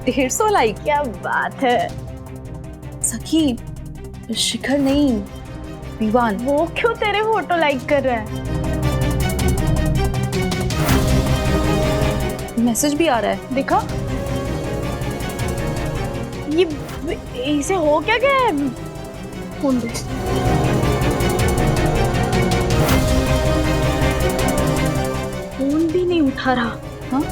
150 like, क्या बात है। सखी शिखर नहीं, विवान। वो क्यों तेरे फोटो लाइक कर रहा है? मैसेज भी आ रहा है, देखा? ये इसे हो क्या गया है? फोन दे। फोन भी नहीं उठा रहा। हाँ?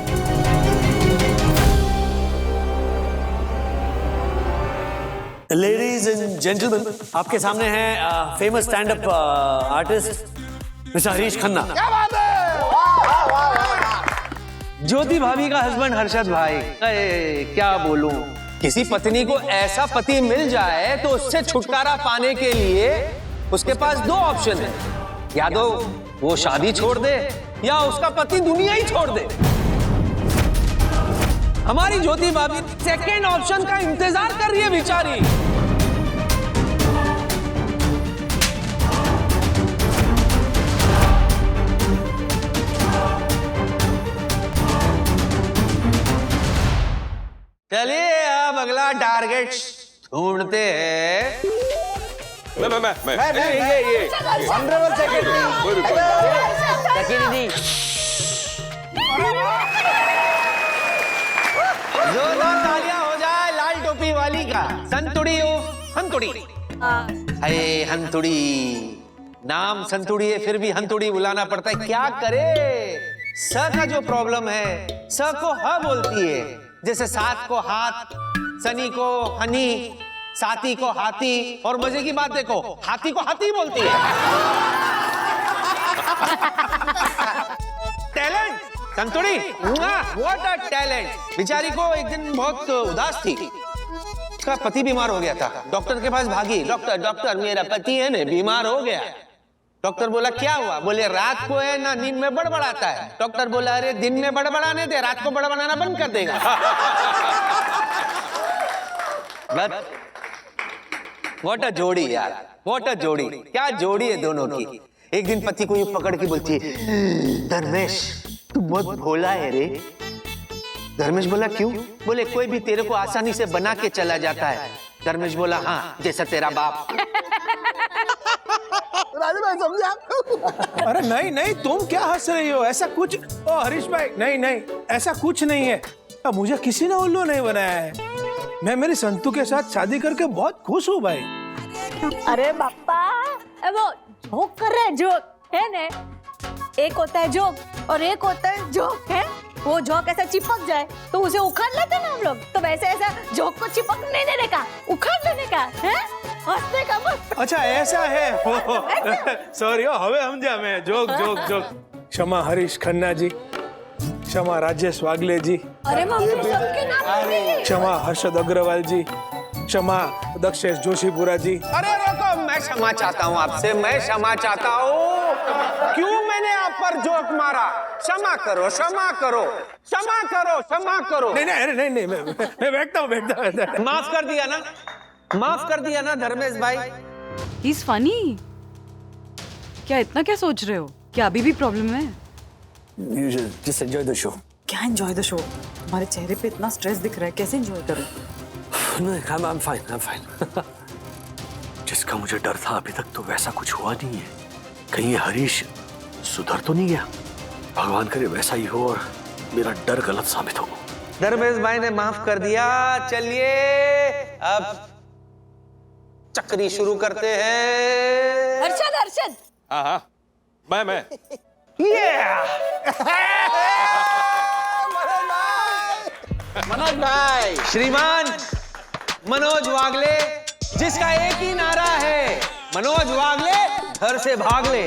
लेडीज एंड जेंटलमैन, आपके सामने है famous stand up artist mister Harish Khanna. क्या बात है? ज्योति भाभी का हस्बैंड हर्षद भाई, क्या बोलूं, किसी पत्नी को ऐसा पति मिल जाए तो उससे छुटकारा पाने के लिए उसके पास दो ऑप्शन है, या तो वो शादी छोड़ दे या उसका पति दुनिया ही छोड़ दे। हमारी ज्योति भाभी सेकेंड ऑप्शन का इंतजार कर रही है बेचारी। चलिए अब अगला टारगेट ढूंढते हैं। मैं ये ऑनरेबल सेक्रेटरी दीदी, जोरदार तालियां हो जाए लाल टोपी वाली का। संतुड़ी हो, हंतुड़ी। अरे हंतुड़ी, नाम संतुड़ी है फिर भी हंतुड़ी बुलाना पड़ता है, क्या करे। स का जो प्रॉब्लम है, स को ह बोलती है, जैसे सात को हाथ, सनी को हनी, साथी को हाथी, और मजे की बात देखो, हाथी को हाथी बोलती है। Talent Santudi, what a talent. बेचारी को एक दिन बहुत उदास थी, उसका पति बीमार हो गया था, डॉक्टर के पास भागी। डॉक्टर मेरा पति है ना बीमार हो गया। डॉक्टर बोला क्या हुआ? बोले रात को है ना नींद में बड़बड़ाता है। डॉक्टर बोला अरे दिन में बड़बड़ाने दे, रात को बड़बड़ाना बंद कर देगा। व्हाट अ जोड़ी यार, व्हाट अ जोड़ी, क्या जोड़ी है दोनों की। एक दिन पति को ये पकड़ के बोलती है धर्मेश तू बहुत भोला है रे। धर्मेश बोला क्यों? बोले कोई भी तेरे को आसानी से बना के चला जाता है। धर्मेश बोला हाँ, जैसा तेरा बाप। समझा? अरे नहीं नहीं, तुम क्या हंस रही हो? ऐसा कुछ, ओ हरीश भाई, नहीं नहीं ऐसा कुछ नहीं है। अब मुझे किसी ने उल्लू नहीं बनाया है। मैं मेरी संतू के साथ शादी करके बहुत खुश हूँ भाई। अरे बाप्पा, वो जोक कर रहे हैं, जोक है ना। एक होता है जोक और एक होता है जोक है। वो जोक ऐसा चिपक जाए तो उसे उखाड़ लेते ना हम लोग, तो वैसे ऐसा जोक को चिपक नहीं देने का, उखाड़ देने का है, हंसने का मत। अच्छा ऐसा है, सॉरी हवे समझा मैं। Joke joke joke. क्षमा हरीश खन्ना जी, क्षमा राजेश वागले जी, अरे मम्मी सबके नाम, क्षमा हर्षद अग्रवाल जी, क्षमा दक्षेश जोशीपुरा जी। अरे रुको, मैं क्षमा चाहता हूँ आपसे, मैं क्षमा चाहता हूँ। क्यों मैंने आप पर जोक मारा? क्षमा करो, क्षमा करो, क्षमा करो, क्षमा करो। नहीं नहीं नहीं नहीं, मैं बैठता हूँ। माफ कर दिया ना, माफ कर दिया ना धर्मेश भाई। He's funny। क्या इतना क्या सोच रहे हो? क्या अभी भी प्रॉब्लम है? Just enjoy the show। क्या एंजॉय द शो? तुम्हारे चेहरे पे इतना स्ट्रेस दिख रहा है, कैसे एंजॉय करूं? No, I'm fine। जिसका मुझे डर था अभी तक तो वैसा कुछ हुआ नहीं है। कहीं ये हरीश सुधर तो नहीं गया? भगवान करे वैसा ही हो और मेरा डर गलत साबित हो। धर्मेश भाई ने माफ कर दिया। चलिए अब चक्री शुरू करते हैं। हर्षद हर्षद, हाँ मैं मनोज भाई, श्रीमान मनोज वागले, जिसका एक ही नारा है, मनोज वागले घर से भाग ले।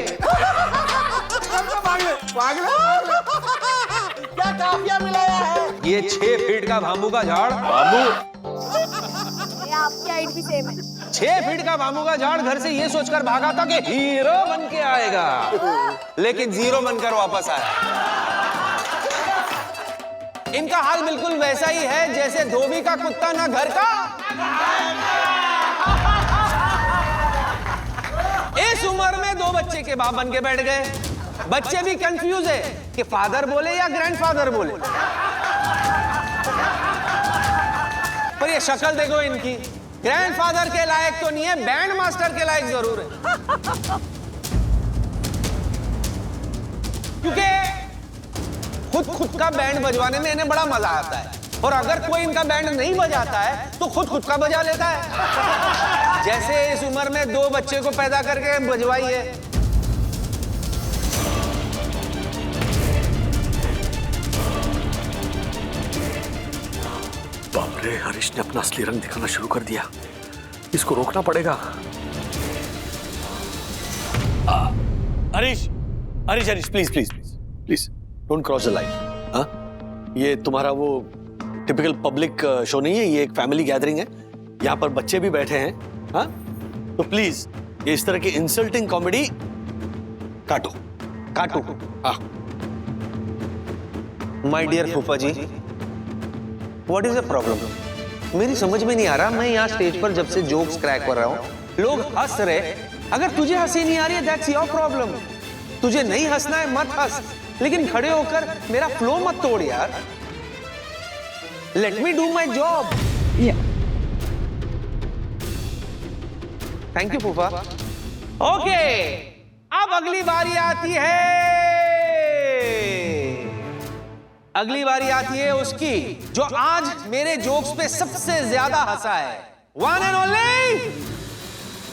क्या काफिया मिलाया है? ये 6 फीट का बाम्बू का झाड़, आपकी हाइट भी सेम है। 6 फीट का बाम्बू का झाड़ घर से ये सोचकर भागा था कि हीरो बन के आएगा, लेकिन जीरो बनकर वापस आया। इनका हाल बिल्कुल वैसा ही है जैसे धोबी का कुत्ता ना घर का। इस उम्र में 2 बच्चे के बाप बन के बैठ गए। बच्चे भी कंफ्यूज है कि फादर बोले या ग्रैंडफादर बोले। शक्ल देखो इनकी, ग्रैंडफादर के लायक तो नहीं है, बैंड मास्टर के लायक जरूर है। क्योंकि खुद का बैंड बजवाने में इन्हें बड़ा मजा आता है, और अगर कोई इनका बैंड नहीं बजाता है तो खुद का बजा लेता है। जैसे इस उम्र में 2 बच्चे को पैदा करके बजवाई है। बाप रे, हरीश ने अपना असली रंग दिखाना शुरू कर दिया, इसको रोकना पड़ेगा। Harish Harish Harish, please please please please don't cross the line. हाँ, ये तुम्हारा वो टिपिकल पब्लिक शो नहीं है, ये एक फैमिली गैदरिंग है, यहाँ पर बच्चे भी बैठे हैं। हाँ, तो प्लीज ये इस तरह की इंसल्टिंग कॉमेडी काटो काटो। हाँ, माय डियर फूफा जी, व्हाट इज द प्रॉब्लम? मेरी समझ में नहीं आ रहा। मैं यहाँ स्टेज पर जब से जोक्स क्रैक कर रहा हूँ, लोग हंस रहे। अगर तुझे हंसी नहीं आ रही है, दैट्स योर प्रॉब्लम। तुझे नहीं हंसना है, मत हंस, लेकिन खड़े होकर मेरा फ्लो मत तोड़ यार। Let me do my job. Thank you फूफा। ओके, अब अगली बारी आती है, अगली बारी आती है उसकी जो आज मेरे जोक्स पे सबसे ज्यादा हंसा है। One and only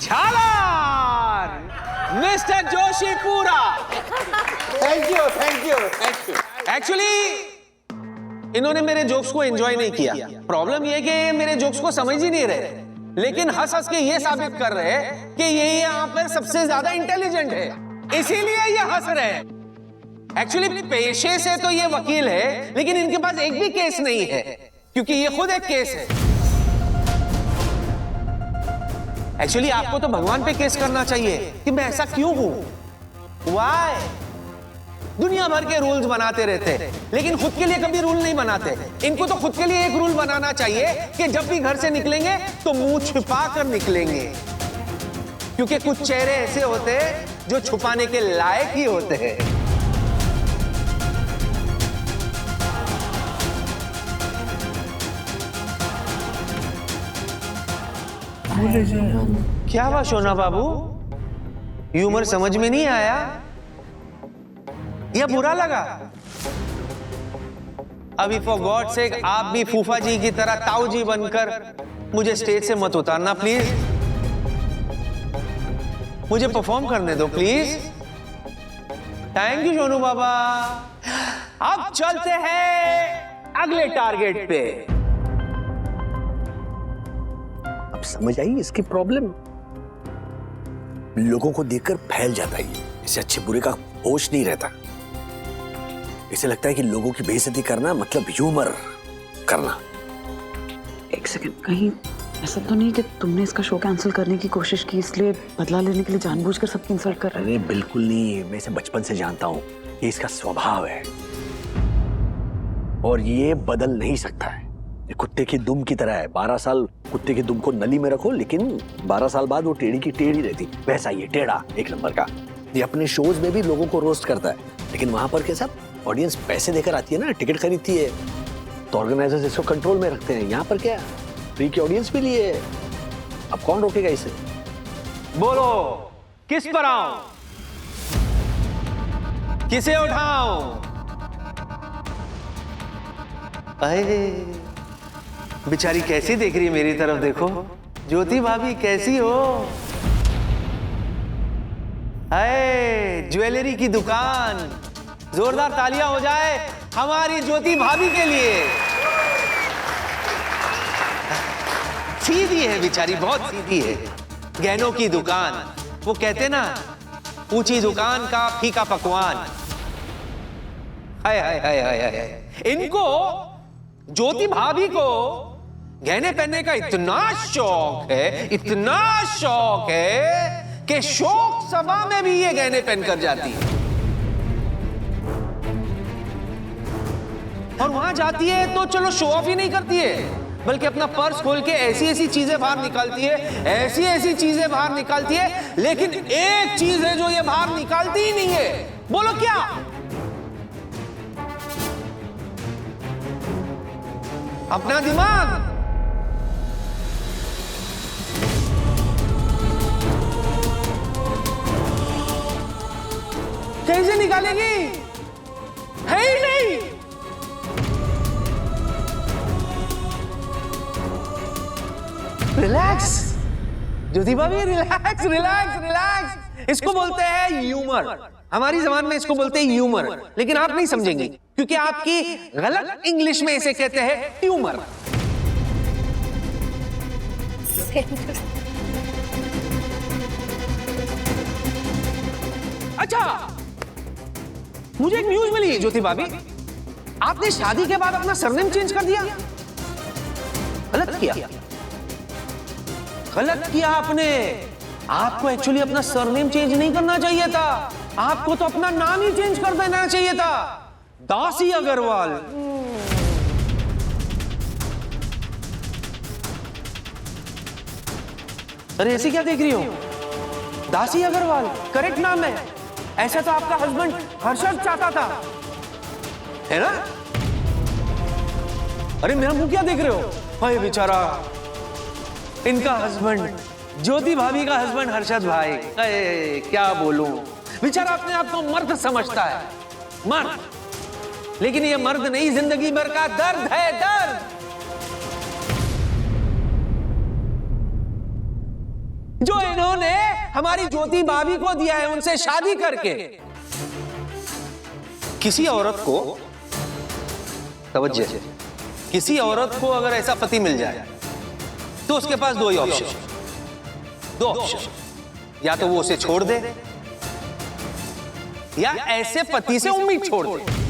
Jhalar, mister Joshi पूरा। Thank you thank you thank you. Actually इन्होंने मेरे जोक्स को एंजॉय नहीं किया। प्रॉब्लम यह कि मेरे जोक्स को समझ ही नहीं रहे, लेकिन हंस हंस के ये साबित कर रहे हैं कि ये यहाँ पर सबसे ज्यादा इंटेलिजेंट है, इसीलिए ये हंस रहे हैं। एक्चुअली पेशे से तो ये वकील है, लेकिन इनके पास एक भी केस नहीं है, क्योंकि ये खुद एक केस है। एक्चुअली आपको तो भगवान पे केस करना चाहिए कि मैं ऐसा क्यों हूं, व्हाई। दुनिया भर के रूल्स बनाते रहते हैं, लेकिन खुद के लिए कभी रूल नहीं बनाते। इनको तो खुद के लिए एक रूल बनाना चाहिए कि जब भी घर से निकलेंगे तो मुंह छुपा कर निकलेंगे, क्योंकि कुछ चेहरे ऐसे होते हैं जो छुपाने के लायक ही होते हैं। क्या हुआ सोना बाबू, ह्यूमर समझ में नहीं आया या बुरा लगा? अभी फॉर गॉड सेक आप भी फूफा जी की तरह ताऊ जी बनकर मुझे स्टेज से मत उतारना प्लीज। मुझे परफॉर्म करने दो प्लीज। थैंक यू सोनू बाबा। अब चलते हैं अगले टारगेट पे। अब समझ आई इसकी प्रॉब्लम, लोगों को देखकर फैल जाता है, इसे अच्छे बुरे का होश नहीं रहता। इसे लगता है कि लोगों की बेइज्जती करना मतलब ह्यूमर करना। एक सेकंड, कहीं ऐसा तो नहीं कि तुमने इसका शो कैंसिल करने की कोशिश की, इसलिए बदला लेने के लिए जानबूझकर सबकी इंसल्ट कर रहे हो? अरे बिल्कुल नहीं, मैं इसे बचपन से जानता हूँ, ये इसका स्वभाव है और ये बदल नहीं सकता है। ये कुत्ते की दुम की तरह है, 12 साल कुत्ते की दुम को नली में रखो, लेकिन 12 साल बाद वो टेढ़ी की टेढ़ी रहती, वैसा ये टेढ़ा एक नंबर का। ये अपने शोज में भी लोगों को रोस्ट करता है, लेकिन वहां पर कैसा ऑडियंस पैसे देकर आती है ना, टिकट खरीदती है, तो ऑर्गेनाइजर्स इसको कंट्रोल में रखते हैं। यहाँ पर क्या फ्री की ऑडियंस भी लिए है, अब कौन रोकेगा इसे? बोलो किस पर आऊं, किसे उठाऊं? अरे बेचारी कैसी देख रही है मेरी तरफ, देखो ज्योति भाभी कैसी हो। अरे ज्वेलरी की दुकान, जोरदार तालियां हो जाए हमारी ज्योति भाभी के लिए। सीधी है बेचारी, बहुत सीधी है। गहनों की दुकान, वो कहते ना ऊंची दुकान का फीका पकवान। हाय हाय हाय हाय हाय। इनको ज्योति भाभी को गहने पहनने का इतना शौक है, इतना शौक है कि शोक सभा में भी ये गहने पहनकर जाती है। और वहां जाती है तो चलो शो ऑफ ही नहीं करती है, बल्कि अपना पर्स खोल के ऐसी ऐसी चीजें बाहर निकालती है, ऐसी ऐसी चीजें बाहर निकालती है, लेकिन एक चीज है जो ये बाहर निकालती ही नहीं है। बोलो क्या? अपना दिमाग। कैसे निकालेगी? है ही नहीं। रिलैक्स ज्योति भाभी, रिलैक्स रिलैक्स रिलैक्स। इसको बोलते हैं ह्यूमर, हमारी जबान में इसको बोलते हैं ह्यूमर, लेकिन आप नहीं समझेंगे क्योंकि आपकी गलत इंग्लिश में इसे कहते हैं ट्यूमर। अच्छा, मुझे एक न्यूज मिली ज्योति भाभी, आपने शादी के बाद अपना सरनेम चेंज कर दिया। गलत किया, गलत किया आपने। आपको एक्चुअली अपना सरनेम चेंज नहीं करना चाहिए था, आपको तो अपना नाम ही चेंज कर देना चाहिए था, दासी अग्रवाल। अरे ऐसी क्या देख रही हो? दासी अग्रवाल करेक्ट नाम है, ऐसा तो आपका हस्बैंड हर्षद चाहता था, है ना? अरे मेरा मुंह क्या देख रहे हो? भाई बेचारा, इनका हस्बैंड, ज्योति भाभी का हस्बैंड हर्षद भाई, क्या बोलूं, बेचारा अपने आप को मर्द समझता है, मर्द। लेकिन ये मर्द नहीं, जिंदगी भर का दर्द है, दर्द। जो इन्होंने हमारी ज्योति भाभी को दिया है उनसे शादी करके। किसी औरत को, तवज्जो, किसी औरत को अगर ऐसा पति मिल जाए तो उसके पास दो ही ऑप्शन, दो ऑप्शन, या तो वो उसे छोड़ दे या ऐसे पति से उम्मीद छोड़ दे।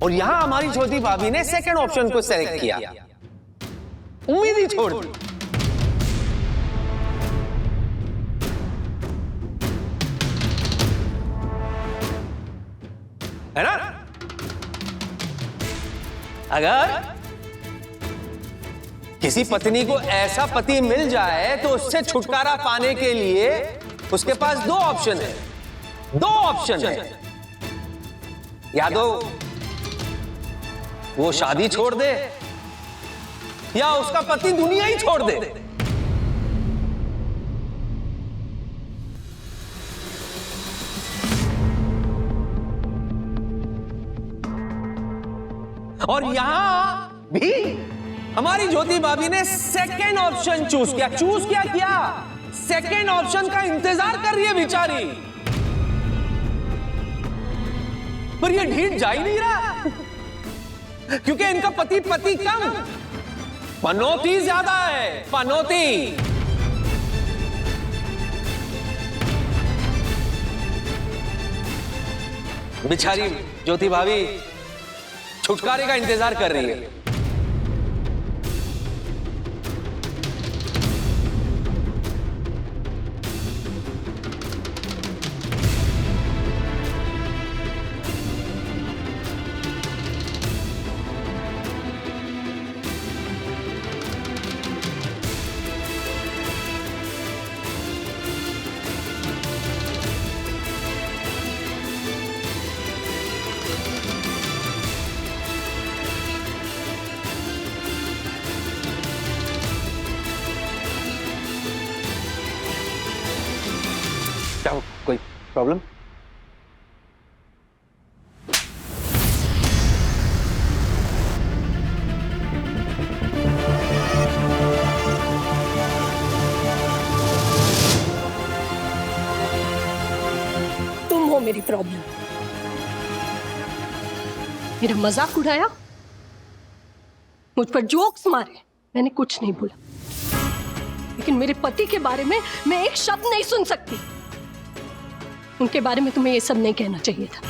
और यहां हमारी ज्योति भाभी ने सेकंड ऑप्शन को सेलेक्ट किया, उम्मीद ही छोड़ दी। है ना? अगर किसी पत्नी को ऐसा पति मिल जाए तो उससे छुटकारा पाने के लिए उसके पास दो ऑप्शन है, दो ऑप्शन है, या तो वो शादी छोड़ दे या उसका पति दुनिया ही छोड़ दे। और यहां भी हमारी ज्योति भाभी ने सेकेंड ऑप्शन चूज किया। चूज क्या सेकेंड ऑप्शन का इंतजार कर रही है बेचारी, पर ये ढीठ जा ही नहीं रहा क्योंकि इनका पति कम, पनौती ज्यादा है, पनौती। बेचारी ज्योति भाभी छुटकारे का इंतजार कर रही है। क्या कोई प्रॉब्लम? तुम हो मेरी प्रॉब्लम। मेरा मजाक उड़ाया, मुझ पर जोक्स मारे, मैंने कुछ नहीं बोला, लेकिन मेरे पति के बारे में मैं एक शब्द नहीं सुन सकती। उनके बारे में तुम्हें ये सब नहीं कहना चाहिए था।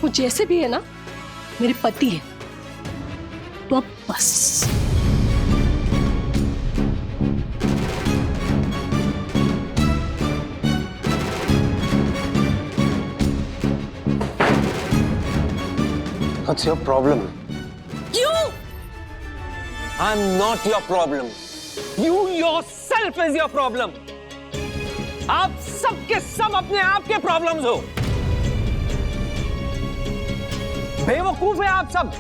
वो जैसे भी है ना, मेरे पति है, तो अब बस। What's your problem? क्यों? I'm not your problem. You yourself is your problem. आप सब के सब अपने आप के प्रॉब्लम्स हो। बेवकूफ है आप सब।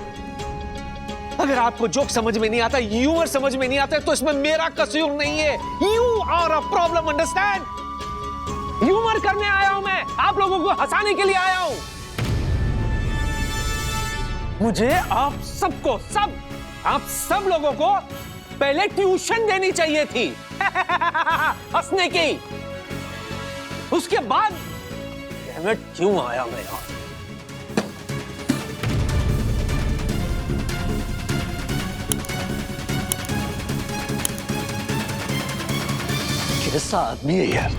अगर आपको जोक समझ में नहीं आता, ह्यूमर समझ में नहीं आता, तो इसमें मेरा कसूर नहीं है। You are a problem, understand? Humour करने आया हूं मैं, आप लोगों को हंसाने के लिए आया हूं। मुझे आप सबको, आप सब लोगों को पहले ट्यूशन देनी चाहिए थी हंसने की। उसके बाद मैं क्यों आया मैं यहाँ? कैसा आदमी है यार?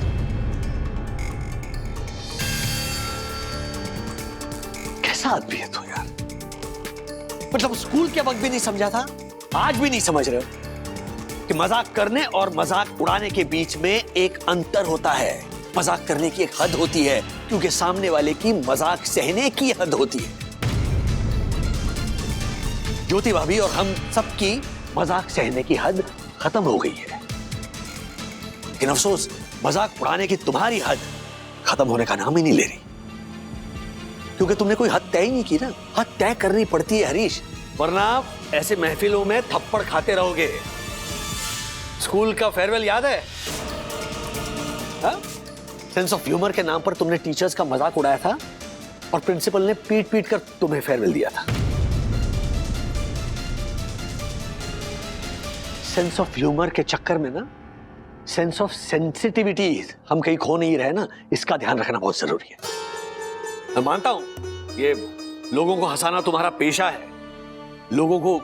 कैसा आदमी है तू यार? मतलब स्कूल के वक्त भी नहीं समझा था, आज भी नहीं समझ रहे हो कि मजाक करने और मजाक उड़ाने के बीच में एक अंतर होता है। मजाक करने की एक हद होती है, क्योंकि सामने वाले की मजाक सहने की हद होती है। ज्योति भाभी और हम सबकी मजाक सहने की हद खत्म हो गई है, लेकिन अफसोस मजाक उड़ाने की तुम्हारी हद खत्म होने का नाम ही नहीं ले रही, क्योंकि तुमने कोई हद तय ही नहीं की ना। हद तय करनी पड़ती है हरीश, वरना ऐसे महफिलों में थप्पड़ खाते रहोगे। स्कूल का फेयरवेल याद है? सेंस ऑफ ह्यूमर के नाम पर तुमने टीचर्स का मजाक उड़ाया था और प्रिंसिपल ने पीट पीट कर तुम्हें फेयरवेल दिया था। सेंस ऑफ ह्यूमर के चक्कर में ना सेंस ऑफ सेंसिटिविटी हम कहीं खो नहीं रहे ना, इसका ध्यान रखना बहुत जरूरी है। मैं मानता हूं ये लोगों को हंसाना तुम्हारा पेशा है, लोगों को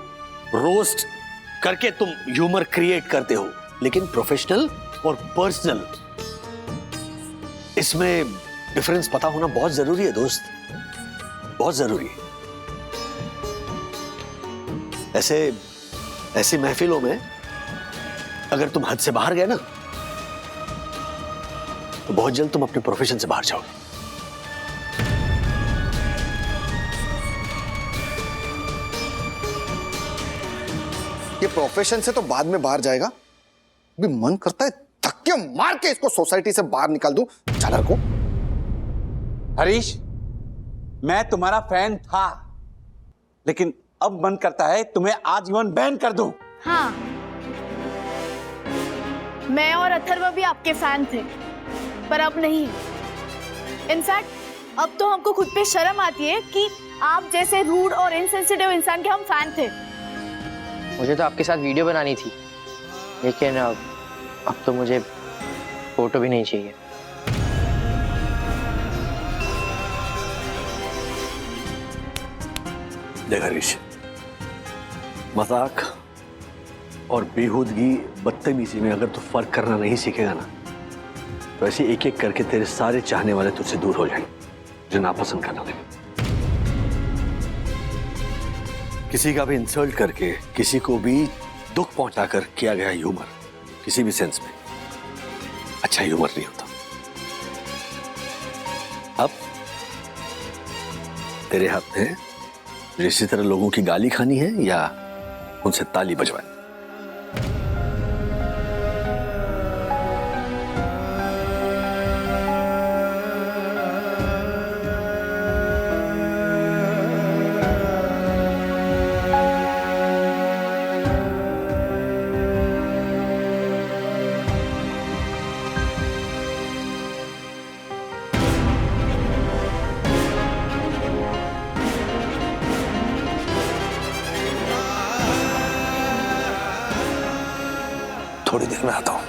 रोस्ट करके तुम ह्यूमर क्रिएट करते हो, लेकिन प्रोफेशनल और पर्सनल, इसमें डिफरेंस पता होना बहुत जरूरी है दोस्त, बहुत जरूरी है। ऐसी महफिलों में अगर तुम हद से बाहर गए ना, तो बहुत जल्द तुम अपने प्रोफेशन से बाहर जाओगे। ये प्रोफेशन से तो बाद में बाहर जाएगा, अभी मन करता है धक्के मार के इसको सोसाइटी से बाहर निकाल दूं झालर को। हरीश, मैं तुम्हारा फैन था, लेकिन अब मन करता है तुम्हें आजीवन बैन कर दूं। हाँ, मैं और अथर्व भी आपके फैन थे, पर अब नहीं। इनफैक्ट अब तो हमको खुद पे शर्म आती है कि आप जैसे रूड और इनसेंसिटिव इंसान के हम फैन थे। मुझे तो आपके साथ वीडियो बनानी थी, लेकिन अब तो मुझे फोटो भी नहीं चाहिए। देख हरीश, मजाक और बेहूदगी, बदतमीजी में अगर तू फर्क करना नहीं सीखेगा ना, तो ऐसे एक एक करके तेरे सारे चाहने वाले तुझसे दूर हो जाएंगे, जो नापसंद करना लगे। किसी का भी इंसल्ट करके, किसी को भी दुख पहुंचाकर किया गया ह्यूमर किसी भी सेंस में अच्छा ह्यूमर नहीं होता। अब तेरे हाथ में इसी तरह लोगों की गाली खानी है या उनसे ताली बजवानी। थोड़ी देर में आता हूं।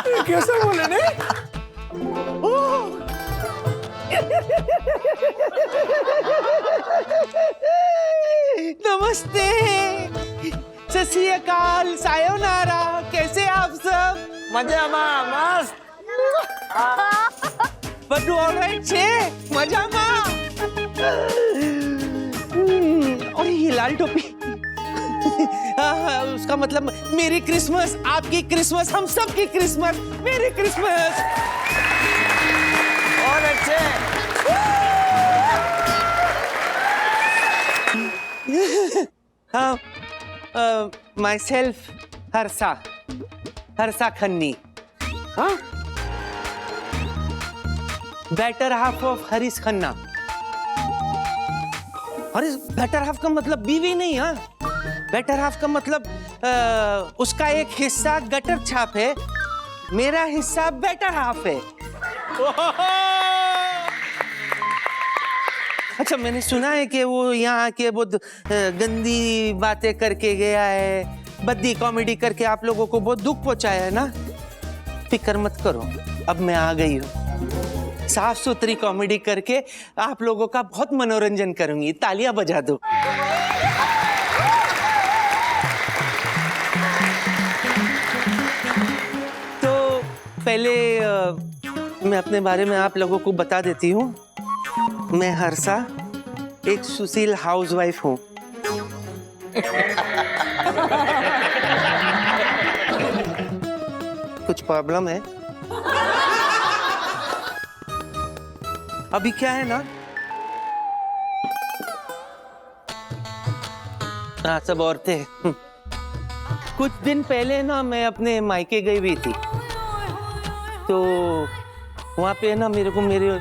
कैसे बोले नहीं? नमस्ते, सत श्री अकाल, सायोनारा, कैसे आप सब? मजा मस्त। બધું ઓલરાઈટ છે? મજામાં? और ये लाल टोपी उसका मतलब मेरी क्रिसमस, आपकी क्रिसमस, हम सब की क्रिसमस, मेरी क्रिसमस। और अच्छे। हाँ, माई सेल्फ हर्षा खन्नी, हाँ, better half of Harish Khanna. Harish better half का मतलब बीवी नहीं, हाँ, बेटर हाफ का मतलब उसका एक हिस्सा गटर छाप है, मेरा हिस्सा बेटर हाफ है। अच्छा, मैंने सुना है कि वो यहाँ के बहुत गंदी बातें करके गया है, बद्दी कॉमेडी करके आप लोगों को बहुत दुख पहुंचाया है ना। फिक्र मत करो, अब मैं आ गई हूँ, साफ सुथरी कॉमेडी करके आप लोगों का बहुत मनोरंजन करूंगी। तालियां बजा दो। तो पहले मैं अपने बारे में आप लोगों को बता देती हूँ। मैं हर्षा एक सुशील हाउसवाइफ हूँ। कुछ प्रॉब्लम है? अभी क्या है ना, हाँ, सब औरतें। कुछ दिन पहले ना मैं अपने मायके गई हुई थी, तो वहां पे ना मेरे को मेरे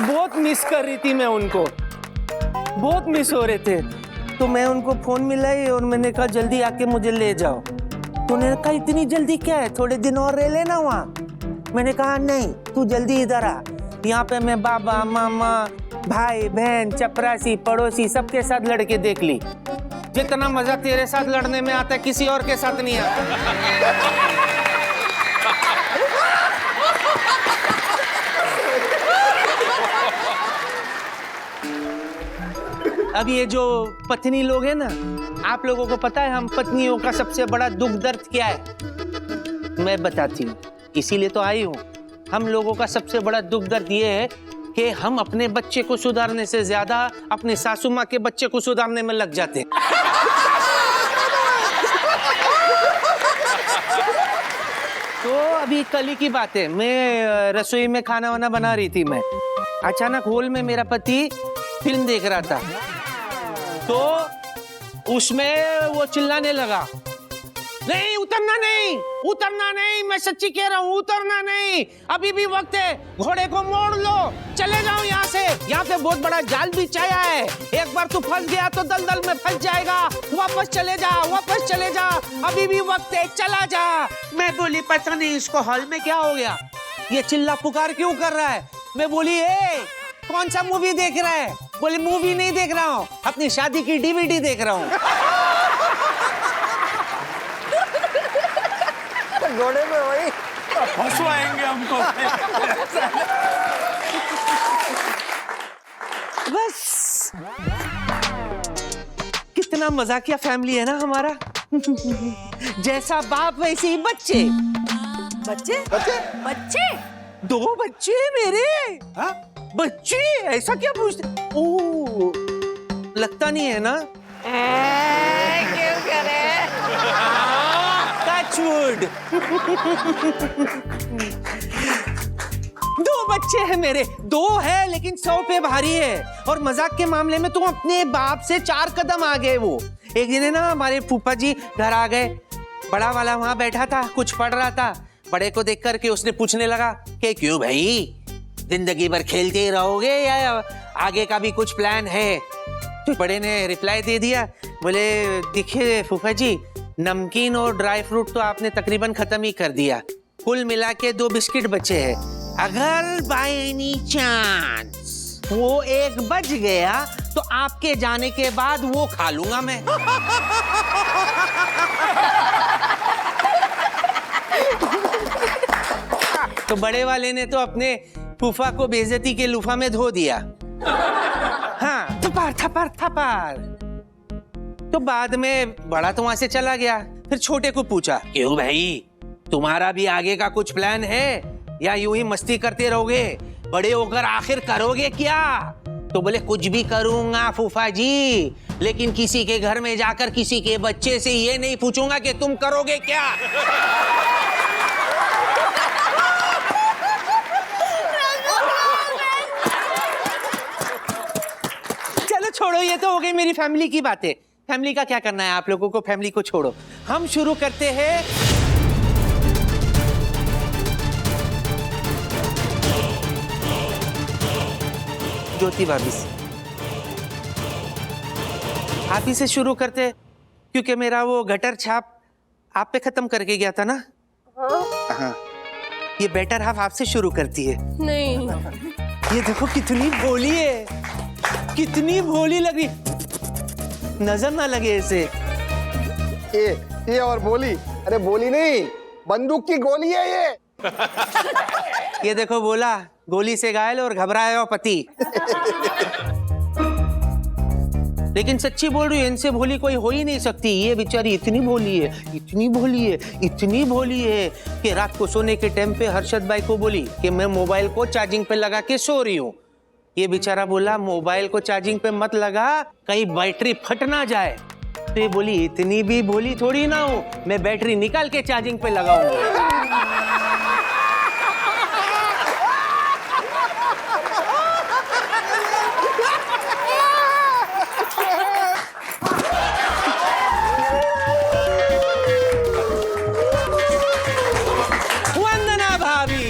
बहुत मिस कर रही थी, मैं उनको बहुत मिस हो रहे थे। तो मैं उनको फोन मिलाई और मैंने कहा जल्दी आके मुझे ले जाओ। तो उन्होंने कहा इतनी जल्दी क्या है, थोड़े दिन और रह लेना वहाँ। मैंने कहा नहीं, तू जल्दी इधर आ, यहाँ पे मैं बाबा मामा भाई बहन चपरासी पड़ोसी सबके साथ लड़के देख ली। जितना मजा तेरे साथ लड़ने में आता है किसी और के साथ नहीं आता। अब ये जो पत्नी लोग हैं ना, आप लोगों को पता है हम पत्नियों का सबसे बड़ा दुख दर्द क्या है? मैं बताती हूँ, इसीलिए तो आई हूँ। हम लोगों का सबसे बड़ा दुख दर्द ये है कि हम अपने बच्चे को सुधारने से ज्यादा अपने सासू माँ के बच्चे को सुधारने में लग जाते हैं। तो अभी कल ही की बात है, मैं रसोई में खाना वाना बना रही थी। मैं अचानक हॉल में मेरा पति फिल्म देख रहा था, तो उसमें वो चिल्लाने लगा, नहीं उतरना नहीं, उतरना नहीं, मैं सच्ची कह रहा हूँ, उतरना नहीं, अभी भी वक्त है, घोड़े को मोड़ लो, चले जाओ यहाँ से, यहाँ पे बहुत बड़ा जाल बिछाया है, एक बार तू फंस गया तो दलदल में फंस जाएगा, वापस चले जा, वापस चले जा, अभी भी वक्त है, चला जा। मैं बोली पता नहीं इसको हॉल में क्या हो गया, ये चिल्ला पुकार क्यों कर रहा है? मैं बोली कौन सा मूवी देख रहा है? बोले मूवी नहीं देख रहा हूँ, अपनी शादी की डीवीडी देख रहा हूँ। घोड़े में वही फंसवाएंगे हमको। बस कितना मजाकिया फैमिली है ना हमारा। जैसा बाप वैसे ही बच्चे। बच्चे बच्चे बच्चे 2 बच्चे मेरे। हाँ? बच्चे ऐसा क्या पूछते? ओह, लगता नहीं है ना? क्यों करे? टचवुड। 2 बच्चे हैं मेरे, 2 है लेकिन 100 पे भारी है। और मजाक के मामले में तुम अपने बाप से 4 कदम आ गए। वो एक दिन है ना, हमारे फूफा जी घर आ गए, बड़ा वाला वहां बैठा था, कुछ पढ़ रहा था। बड़े को देख करके उसने पूछने लगा कि क्यों भाई, जिंदगी भर खेलते ही रहोगे या आगे का भी कुछ प्लान है? तो बड़े ने रिप्लाई दे दिया, बोले देखिए फूफा जी, नमकीन और ड्राई फ्रूट तो आपने तकरीबन खत्म ही कर दिया, कुल मिला के 2 बिस्किट बचे हैं। अगर बाय एनी चांस वो एक बच गया तो आपके जाने के बाद वो खा लूंगा मैं। तो बड़े वाले ने तो अपने फूफा को बेइज्जती के लूफा में धो दिया। हाँ, थपार थपार थपार। तो बाद में बड़ा तो वहां से चला गया। फिर छोटे को पूछा, क्यों भाई, तुम्हारा भी आगे का कुछ प्लान है या यूं ही मस्ती करते रहोगे? बड़े होकर आखिर करोगे क्या? तो बोले, कुछ भी करूंगा फूफा जी, लेकिन किसी के घर में जाकर किसी के बच्चे से ये नहीं पूछूंगा कि तुम करोगे क्या। चलो छोड़ो, ये तो हो गई मेरी फैमिली की बातें। फैमिली का क्या करना है आप लोगों को, फैमिली को छोड़ो। हम शुरू करते हैं ज्योति भाभी से। आप ही से शुरू करते, क्योंकि मेरा वो गटर छाप आप पे खत्म करके गया था ना। हाँ। ये बेटर हाफ आपसे शुरू करती है। नहीं, ये देखो कितनी भोली है, कितनी भोली लग रही, नजर ना लगे इसे। ये और बोली, अरे बोली नहीं, बंदूक की गोली है ये। ये देखो बोला, गोली से घायल और घबराया पति। लेकिन सच्ची बोल रही हूँ, इनसे भोली कोई हो ही नहीं सकती। ये बेचारी इतनी भोली है, इतनी भोली है, इतनी भोली है कि रात को सोने के टाइम पे हर्षद भाई को बोली कि मैं मोबाइल को चार्जिंग पे लगा के सो रही हूँ। ये बेचारा बोला, मोबाइल को चार्जिंग पे मत लगा, कहीं बैटरी फट ना जाए। तो ये बोली, इतनी भी भोली थोड़ी ना हूँ, मैं बैटरी निकाल के चार्जिंग पे लगाऊंगी। वंदना भाभी,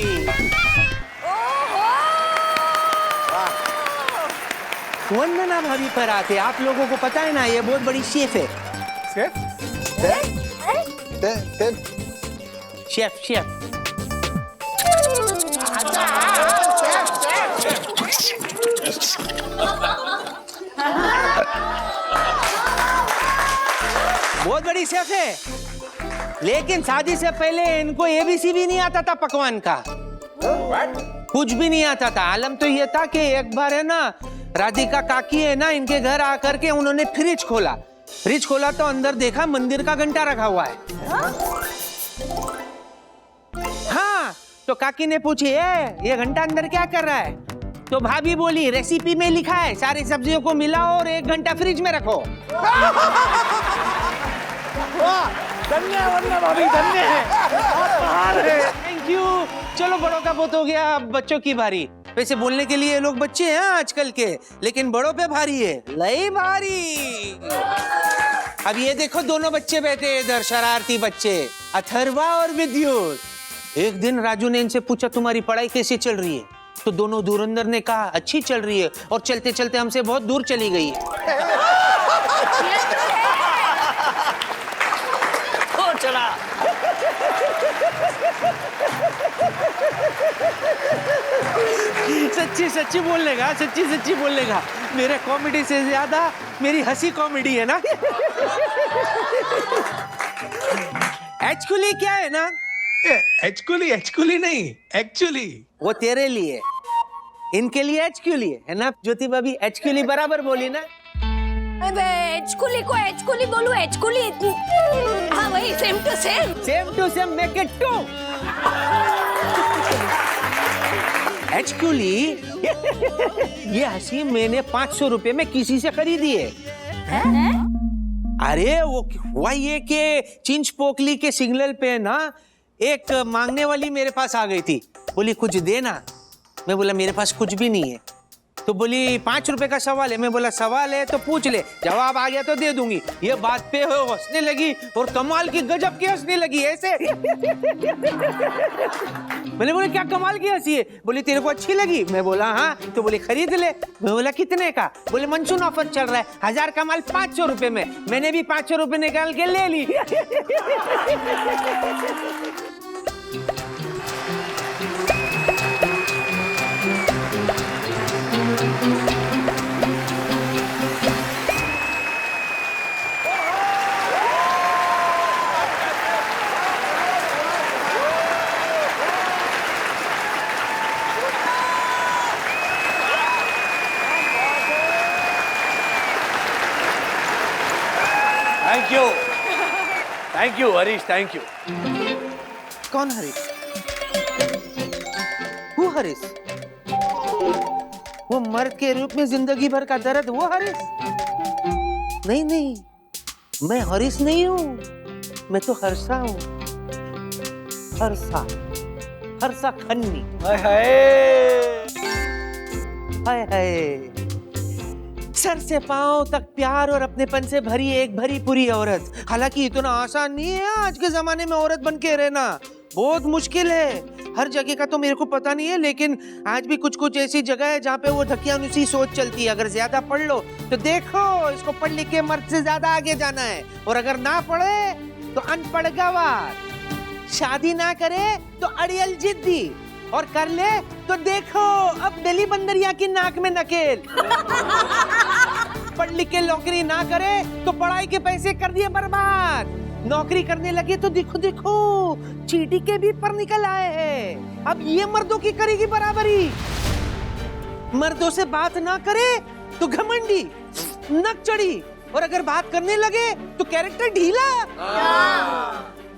वंदना भाभी पर आते, आप लोगों को पता है ना, ये बहुत बड़ी शेफ है। शेफ शेफ बहुत बड़ी शेफ है, लेकिन शादी से पहले इनको एबीसी भी नहीं आता था पकवान का। कुछ भी नहीं आता था। आलम तो ये था कि एक बार है ना, राधिका काकी है ना, इनके घर आकर के उन्होंने फ्रिज खोला। फ्रिज खोला तो अंदर देखा मंदिर का घंटा रखा हुआ है। हाँ, तो काकी ने पूछी, ये घंटा अंदर क्या कर रहा है? तो भाभी बोली, रेसिपी में लिखा है सारी सब्जियों को मिलाओ और 1 घंटा फ्रिज में रखो। धन्य है वंदना भाभी, धन्य है, आप बाहर है। Thank you. चलो बड़ों का बहुत हो गया, अब बच्चों की बारी। वैसे बोलने के लिए लोग बच्चे हैं आजकल के, लेकिन बड़ों पे भारी है, लई भारी। अब ये देखो, दोनों बच्चे बैठे इधर, शरारती बच्चे, अथर्वा और विद्युत। एक दिन राजू ने इनसे पूछा, तुम्हारी पढ़ाई कैसी चल रही है? तो दोनों धुरंधर ने कहा, अच्छी चल रही है, और चलते चलते हमसे बहुत दूर चली गई है। चला सच्ची सच्ची बोलने का, सच्ची सच्ची बोलने का, मेरे कॉमेडी से ज्यादा मेरी हंसी कॉमेडी है ना। एक्चुअली क्या है ना, एक्चुअली नहीं, एक्चुअली वो तेरे लिए, इनके लिए एक्चुअली है ना ज्योति भाभी? एक्चुअली बराबर बोली ना। एचकुली को एचकुली बोलूं, एचकुली। हाँ वही, same to same, make it 2। Actually ये हंसी मैंने 500 रुपए में किसी से खरीदी है। अरे वो हुआ ये कि चिंच पोकली के सिग्नल पे ना एक मांगने वाली मेरे पास आ गई थी, बोली कुछ देना। मैं बोला मेरे पास कुछ भी नहीं है। तो बोली 5 रुपए का सवाल है। मैं बोला सवाल है तो पूछ ले, जवाब आ गया तो दे दूंगी। ये बात पे हो हंसने लगी, और कमाल की गजब की हंसने लगी ऐसे। मैंने बोला क्या कमाल की हंसी है? बोली तेरे को अच्छी लगी? मैं बोला हाँ। तो बोली खरीद ले। मैं बोला कितने का? बोले मानसून ऑफर चल रहा है, 1000 का माल 500 रुपए में। मैंने भी 500 रुपए निकाल के ले ली। Thank you Harish, thank you. कौन हरीश? वो हरीश? वो मर्द के रूप में जिंदगी भर का दर्द, वो हरीश? नहीं नहीं, मैं हरीश नहीं हूँ, मैं तो हर्षा हूँ। हर्षा, हर्षा खन्नी। हाय हाय। हाय हाय, सर से पांव तक प्यार और अपनेपन से भरी एक भरी पूरी औरत। हालांकि इतना आसान नहीं है आज के जमाने में औरत बन के रहना, बहुत मुश्किल है। हर जगह का तो मेरे को पता नहीं है, लेकिन आज भी कुछ कुछ ऐसी जगह है जहाँ पे वो ढकियानुसी सोच चलती है। अगर ज्यादा पढ़ लो तो देखो, इसको पढ़ लिख के मर्द से ज्यादा आगे जाना है, और अगर ना पढ़े तो अनपढ़ गवार। शादी ना करे तो अड़ियल जिद्दी, और कर ले तो देखो अब दिल्ली बंदरिया की नाक में नकेल। पढ़ लिख के नौकरी ना करे तो पढ़ाई के पैसे कर दिए बर्बाद। नौकरी करने लगे तो देखो देखो चींटी के भी पर निकल आए हैं। अब ये मर्दों की करेगी बराबरी। मर्दों से बात ना करे तो घमंडी, नक चढ़ी, और अगर बात करने लगे तो कैरेक्टर ढीला।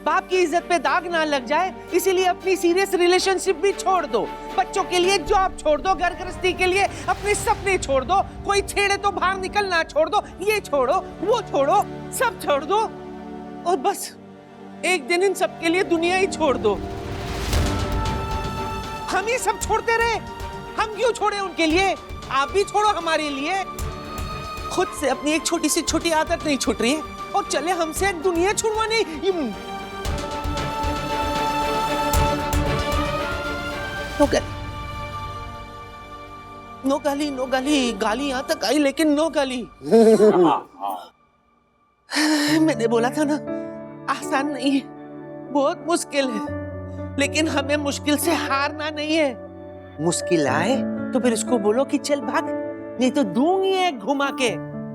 बाप की इज्जत पे दाग ना लग जाए, इसीलिए अपनी सीरियस रिलेशनशिप भी छोड़ दो। बच्चों के लिए जॉब छोड़ दो, घर गृहस्थी के लिए अपने सपने छोड़ दो। कोई छेड़े तो बाहर निकलना छोड़ दो, ये छोड़ो वो छोड़ो, सब छोड़ दो, और बस एक दिन इन सब के लिए दुनिया ही छोड़ दो। हम ही सब छोड़ते रहे, हम क्यों छोड़े उनके लिए? आप भी छोड़ो हमारे लिए। खुद से अपनी एक छोटी सी छोटी आदत नहीं छूट रही है, और चले हमसे दुनिया छुड़वाने। नो गाली, गाली यहां तक आई लेकिन नो गाली। मैंने बोला था ना, आसान नहीं है, बहुत मुश्किल है, लेकिन हमें मुश्किल से हारना नहीं है। मुश्किल आए तो फिर इसको बोलो कि चल भाग, नहीं तो दूंगी एक घुमा के,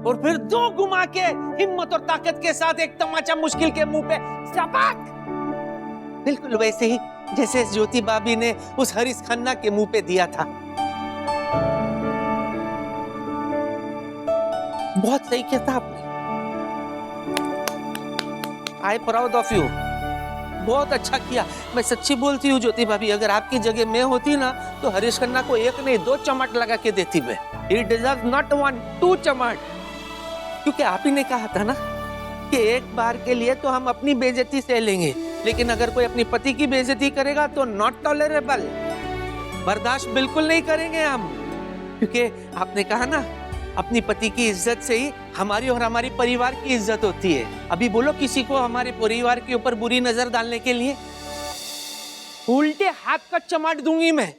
और फिर दो घुमा के, हिम्मत और ताकत के साथ एक तमाचा मुश्किल के मुंह पे सपाक। बिल्कुल वैसे ही जैसे ज्योति भाभी ने उस हरीश खन्ना के मुंह पे दिया था। बहुत सही किया था आपने। आई प्राउड ऑफ यू, बहुत अच्छा किया। मैं सच्ची बोलती हूँ ज्योति भाभी, अगर आपकी जगह मैं होती ना तो हरीश खन्ना को एक नहीं 2 चमाट लगा के देती मैं। He deserves not 1, 2 चमाट। क्योंकि आप ही ने कहा था ना कि एक बार के लिए तो हम अपनी बेइज्जती सह लेंगे, लेकिन अगर कोई अपनी पति की बेइज्जती करेगा तो नॉट टॉलरेबल, बर्दाश्त बिल्कुल नहीं करेंगे हम। क्योंकि आपने कहा ना, अपनी पति की इज्जत से ही हमारी और हमारी परिवार की इज्जत होती है। अभी बोलो किसी को हमारे परिवार के ऊपर बुरी नजर डालने के लिए, उल्टे हाथ का चमाट दूंगी मैं।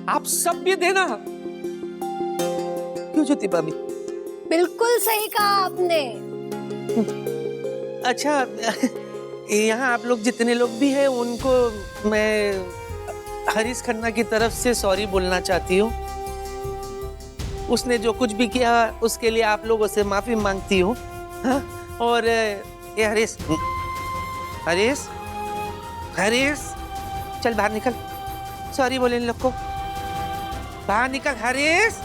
आप सब भी देना। क्यों ज्योति भाभी? बिल्कुल सही कहा आपने। अच्छा, यहाँ आप लोग जितने लोग भी हैं उनको मैं हरीश खन्ना की तरफ से सॉरी बोलना चाहती हूँ। उसने जो कुछ भी किया उसके लिए आप लोगों से माफी मांगती हूँ। हाँ? और ये हरीश, हरीश, हरीश, चल बाहर निकल, सॉरी बोले इन लोग को, बाहर निकल। Harish,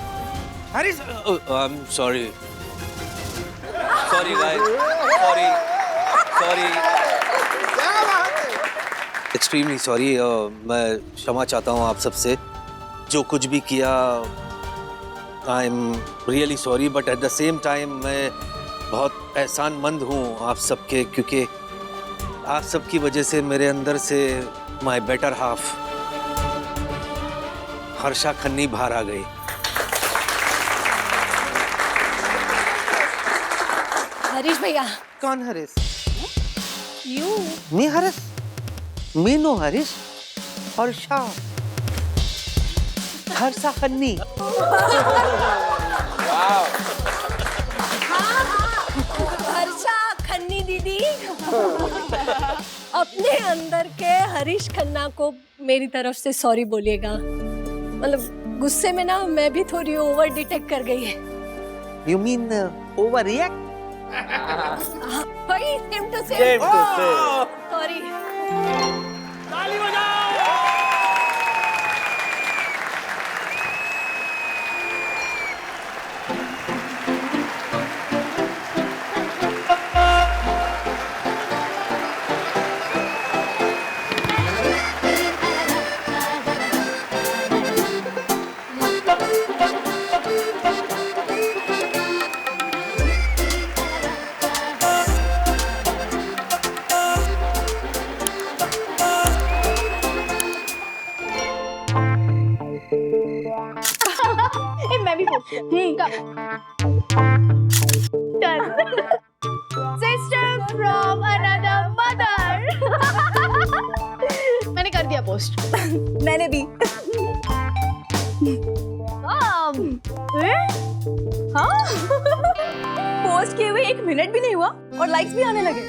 Harish, I am sorry, sorry guys, sorry, sorry, extremely sorry. मैं क्षमा चाहता हूँ आप सबसे, जो कुछ भी किया। I am really sorry, but at the same time मैं बहुत एहसानमंद हूँ आप सबके, क्योंकि आप सबकी वजह से मेरे अंदर से माय बेटर हाफ हर्षा खन्नी बाहर आ गई। हरीश भैया। कौन हरीश? यू। मैं हरीश? मैं नो हरीश, हर्षा, हर्षा खन्नी। हर्षा खन्नी दीदी अपने अंदर के हरीश खन्ना को मेरी तरफ से सॉरी बोलिएगा। मतलब गुस्से में ना मैं भी थोड़ी ओवर डिटेक्ट कर गई है। You mean over react? वही सेम टू सेम। सॉरी। ताली बजाओ। Sister from another mother. मैंने कर दिया पोस्ट। मैंने भी। हाँ पोस्ट किए हुए 1 मिनट भी नहीं हुआ और लाइक्स भी आने लगे।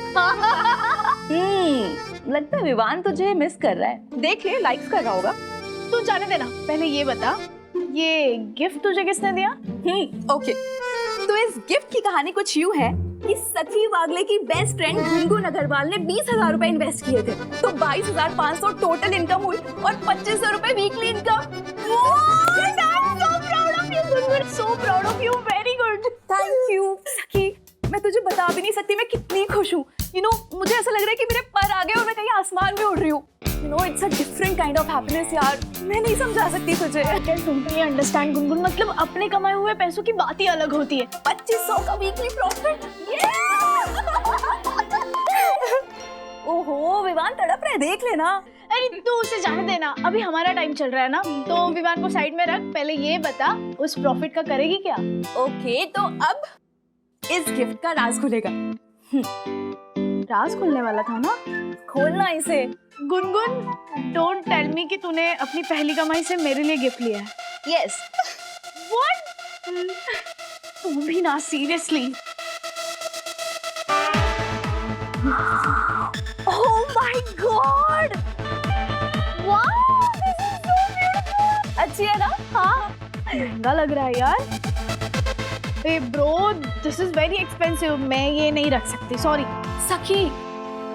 लगता है विवान तुझे मिस कर रहा है। देख ले लाइक्स कर रहा होगा। तू जाने देना, पहले ये बता ये गिफ्ट तुझे किसने दिया? ओके तो इस गिफ्ट की कहानी कुछ यूं है कि सखी वागले की बेस्ट फ्रेंड गुनगुन अग्रवाल ने 20,000 रुपए इन्वेस्ट किए थे, तो 22,500 टोटल इनकम हुई और 2,500 रुपए weekly income. So proud of you, very good. Thank you सखी, मैं तुझे बता भी नहीं सकती मैं कितनी खुश हूँ। यू नो मुझे ऐसा लग रहा है कि मेरे पर आ गए और मैं कहीं आसमान में उड़ रही हूँ। You know it's a different kind of happiness यार, मैं नहीं समझा सकती तुझे। कैन टोटली अंडरस्टैंड गुनगुन, मतलब अपने कमाए हुए पैसों की बात ही अलग होती है। 2,500 का वीकली प्रॉफिट। ओहो विवान तड़प रहे, देख लेना। अरे तू उसे जाने देना, अभी हमारा टाइम चल रहा है ना, तो विवान को साइड में रख। पहले ये बता उस प्रॉफिट का करेगी क्या? ओके तो अब इस गिफ्ट का राज खुलेगा। राज खुलने वाला था ना, खोलना इसे। गुनगुन डोंट टेल मी कि तूने अपनी पहली कमाई से मेरे लिए गिफ्ट लिया है। यस। व्हाट? तू भी ना, seriously? Oh my God, wow this is so beautiful. अच्छी है ना? हाँ महंगा लग रहा है यार। ए bro this is very expensive, मैं ये नहीं रख सकती, सॉरी। सखी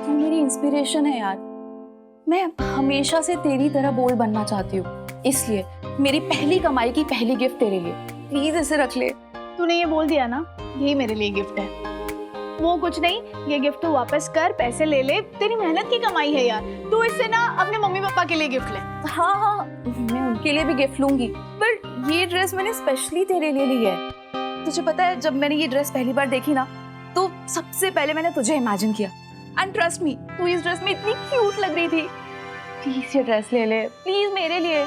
तू मेरी इंस्पिरेशन है यार, मैं हमेशा से तेरी तरह बोल्ड बनना चाहती हूँ, इसलिए मेरी पहली कमाई की पहली गिफ्ट तेरे लिए, प्लीज इसे रख ले। तूने ये बोल दिया ना, यही मेरे लिए गिफ्ट है। वो कुछ नहीं, ये गिफ्ट तू वापस कर, पैसे ले ले, तेरी मेहनत की कमाई है यार। तू इससे ना अपने मम्मी पापा के लिए गिफ्ट ले। हाँ हाँ मैं उनके लिए भी गिफ्ट लूंगी, पर ये ड्रेस मैंने स्पेशली तेरे लिए ली है। तुझे पता है जब मैंने ये ड्रेस पहली बार देखी ना, तो सबसे पहले मैंने तुझे इमेजिन किया। एंड ट्रस्ट मी तू इस ड्रेस में इतनी क्यूट लग रही थी। प्लीज ये ड्रेस ले ले, प्लीज मेरे लिए।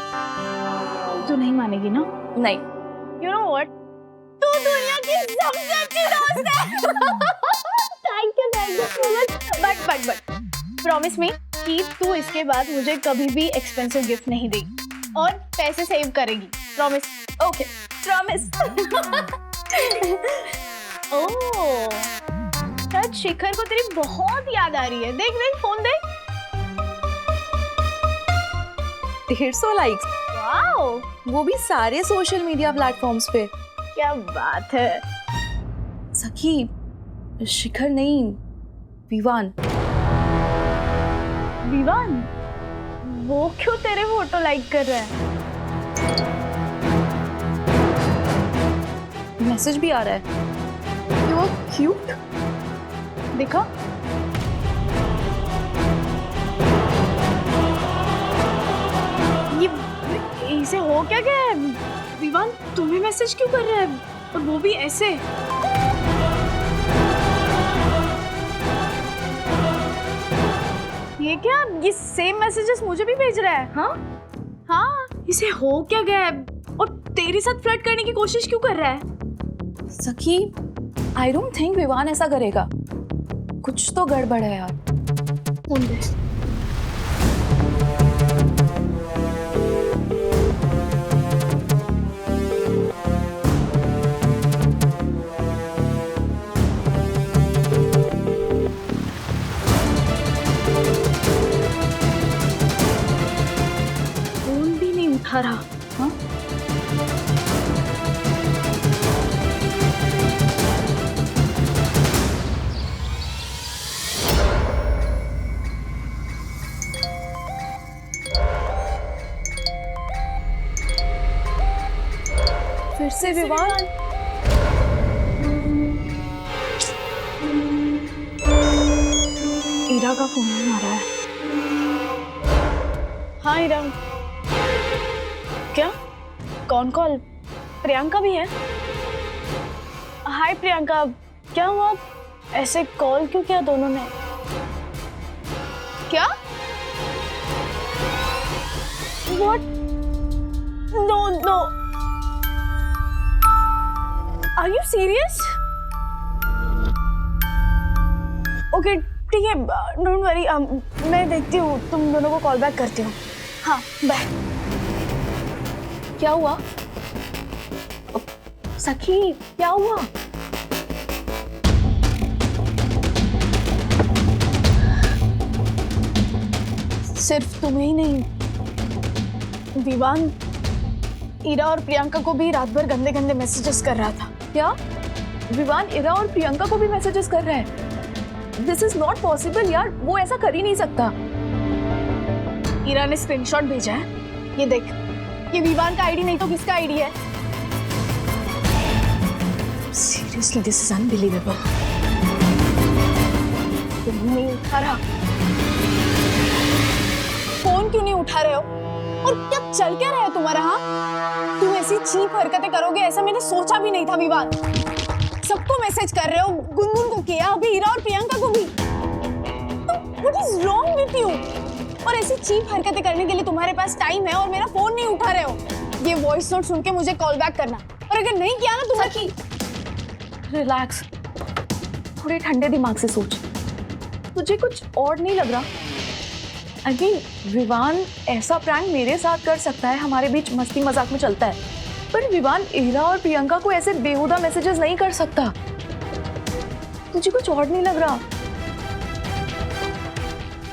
तू नहीं मानेगी ना? नहीं। यू नो व्हाट, तू दुनिया की सबसे अच्छी दोस्त है। Thank you but promise me कि तू इसके बाद मुझे कभी भी एक्सपेंसिव गिफ्ट नहीं देगी और पैसे सेव करेगी। प्रॉमिस? Okay promise. ओह शायद शिखर को तेरी बहुत याद आ रही है। देख देख फोन देख। 150 लाइक्स। वाओ, वो भी सारे सोशल मीडिया प्लेटफॉर्म्स पे। क्या बात है। सखी शिखर नहीं, विवान। विवान? वो क्यों तेरे फोटो लाइक कर रहा है? मैसेज भी आ रहा है। वो क्यूट देखा। ये इसे हो क्या गया है? विवान तुम्हें मैसेज क्यों कर रहा है और वो भी ऐसे? ये क्या, ये सेम मैसेजेस मुझे भी भेज रहा है? हाँ इसे हो क्या गया है और तेरे साथ फ्लर्ट करने की कोशिश क्यों कर रहा है? सखी आई डोंट थिंक विवान ऐसा करेगा, कुछ तो गड़बड़ है यार। फोन भी नहीं उठा रहा। हाँ फिर से विवान। ईरा का फोन आ रहा है। हाँ ईरा। क्या? कौन कॉल? प्रियंका भी है? हाय प्रियंका, क्या हुआ? ऐसे कॉल क्यों किया दोनों ने? क्या? What? No, no. Are you serious? Okay, ठीक है, डोंट वरी, मैं देखती हूँ, तुम दोनों को कॉल बैक करती हूँ। हाँ, बाय। क्या हुआ? सखी, क्या हुआ? सिर्फ तुम्हें ही नहीं, विवान इरा और प्रियंका को भी रात भर गंदे गंदे मैसेजेस कर रहा था। क्या विवान इरा और प्रियंका को भी मैसेजेस कर रहे हैं? दिस इज नॉट पॉसिबल यार, वो ऐसा कर ही नहीं सकता। इरा ने स्क्रीनशॉट भेजा है, ये देख। ये विवान का आईडी नहीं तो किसका आईडी है? Seriously this is unbelievable. तुम नहीं उठा रहा, फोन क्यों नहीं उठा रहे हो? और क्या चल क्या रहा है तुम्हारा? हाँ, तुम ऐसी चीप हरकतें करोगे ऐसा मैंने सोचा भी नहीं था। विवान, सबको मैसेज कर रहे हो, गुनगुन को किया, अभी इरा और प्रियंका को भी। What is wrong with you? और ऐसी चीप हरकतें करने के लिए तुम्हारे पास टाइम है और मेरा फोन नहीं उठा रहे हो। ये वॉइस नोट सुन के मुझे कॉल बैक करना, और अगर नहीं किया ना तुम्हें की। रिलैक्स, थोड़े ठंडे दिमाग से सोच। तुझे कुछ और नहीं लग रहा? अभी विवान ऐसा प्रैंक मेरे साथ कर सकता है, हमारे बीच मस्ती मजाक में चलता है, पर विवान इरा और प्रियंका को ऐसे बेहुदा मैसेजेस नहीं कर सकता। तुझे कुछ और नहीं लग रहा?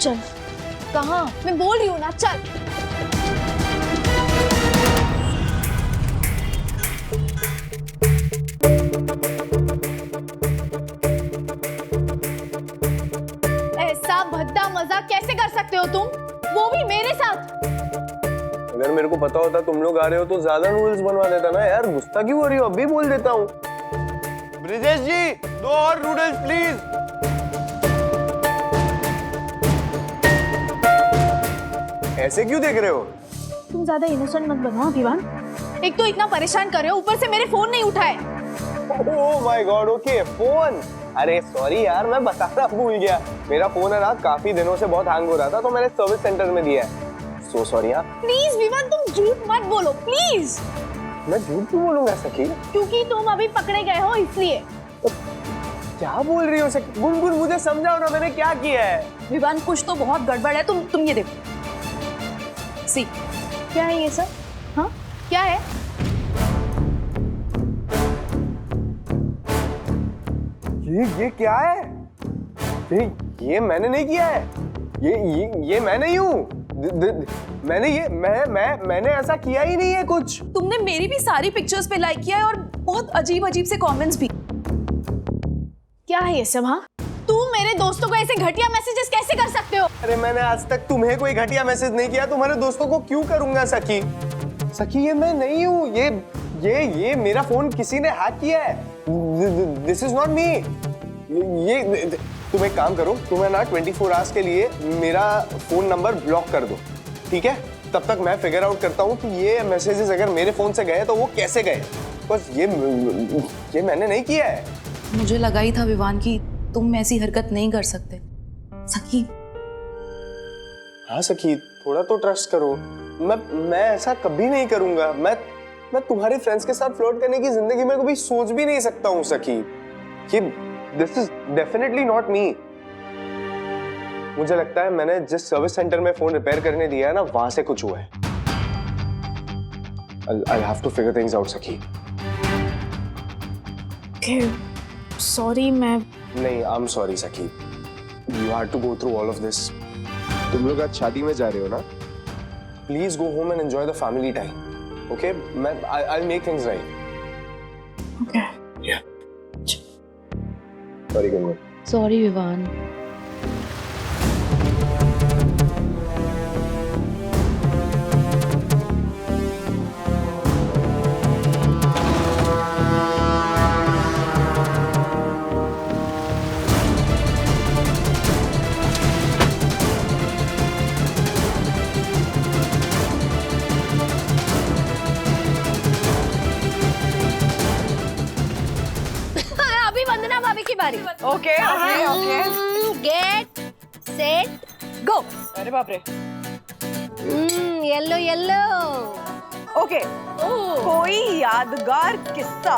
चल, कहाँ? मैं बोल रही हूँ ना, चल। ऐसा भद्दा मजाक कैसे कर सकते हो तुम, वो भी मेरे साथ? अगर मेरे को पता होता तुम लोग आ रहे हो तो ज्यादा नूडल्स बनवा देता ना यार। गुस्सा क्यों हो रही हो? अभी बोल देता हूँ। ब्रिजेश जी, 2 और नूडल्स प्लीज। ऐसे क्यों देख रहे हो? तुम ज्यादा इनोसेंट मत बनो विवान। एक तो इतना परेशान कर रहे हो, ऊपर से मेरे फोन नहीं उठाए। ओह माय गॉड, ओके फोन। अरे सॉरी यार, मैं बताना भूल गया। मेरा फोन है ना, काफी दिनों से बहुत हैंग हो रहा था तो मैंने सर्विस सेंटर में दिया है। सो सॉरी यार। प्लीज विवान, तुम झूठ मत बोलो प्लीज। मैं झूठ क्यों बोलूंगा सखी? क्योंकि तुम अभी पकड़े गए हो इसलिए। क्या बोल रही हो सखी? गुनगुन मुझे समझाओ ना, मैंने क्या किया है? विवान, कुछ तो बहुत गड़बड़ है। तुम ये देखो। सी, क्या है ये सब? हाँ, क्या है? ये क्या है? ये मैंने नहीं किया है। ये मैं नहीं हूँ। मैंने ऐसा किया ही नहीं है कुछ। तुमने मेरी भी सारी पिक्चर्स पे लाइक किया है और बहुत अजीब अजीब से कमेंट्स भी। क्या है ये सब? हाँ, तुम मेरे दोस्तों को ऐसे घटिया मैसेजेस कैसे कर सकते हो? अरे मैंने आज तक तुम्हें कोई घटिया मैसेज नहीं किया, तुम्हारे दोस्तों को क्यों करूंगा सखी? सखी, ये मैं नहीं हूँ। ये मेरा फोन किसी ने हैक किया है। This is not me. ये तुम एक काम करो, तुम्हें ना 24 आवर्स के लिए मेरा फोन नंबर ब्लॉक कर दो, ठीक है? तब तक मैं फिगर आउट करता हूँ कि ये मैसेजेस अगर मेरे फोन से गए तो वो कैसे गए। बस ये मैंने नहीं किया है। मुझे लगा ही था विवान कि तुम ऐसी हरकत नहीं कर सकते। सखी, हाँ सखी, थोड़ा तो ट्रस्ट करो। मैं ऐसा कभी नहीं करूंगा। मैं तुम्हारे फ्रेंड्स के साथ फ्लर्ट करने की जिंदगी में कभी सोच भी नहीं सकता हूँ सखी। ये this is definitely not me. मुझे लगता है मैंने जिस सर्विस सेंटर में फोन रिपेयर करने दिया है ना, वहां से कुछ हुआ है। I'll have to figure things out, सखी। Okay, sorry, मैं नहीं, I'm sorry, सखी। You had to go through all of this. तुम लोग आज शादी में जा रहे हो ना? Please go home and enjoy the family time. Okay? I'll make things right. Okay. Yeah. Sorry, Gungun. Sorry Vivan. अभी वंदना भाभी की बारी। Okay okay okay, get set go. अरे बाप रे। Yellow yellow. ओके, कोई यादगार किस्सा।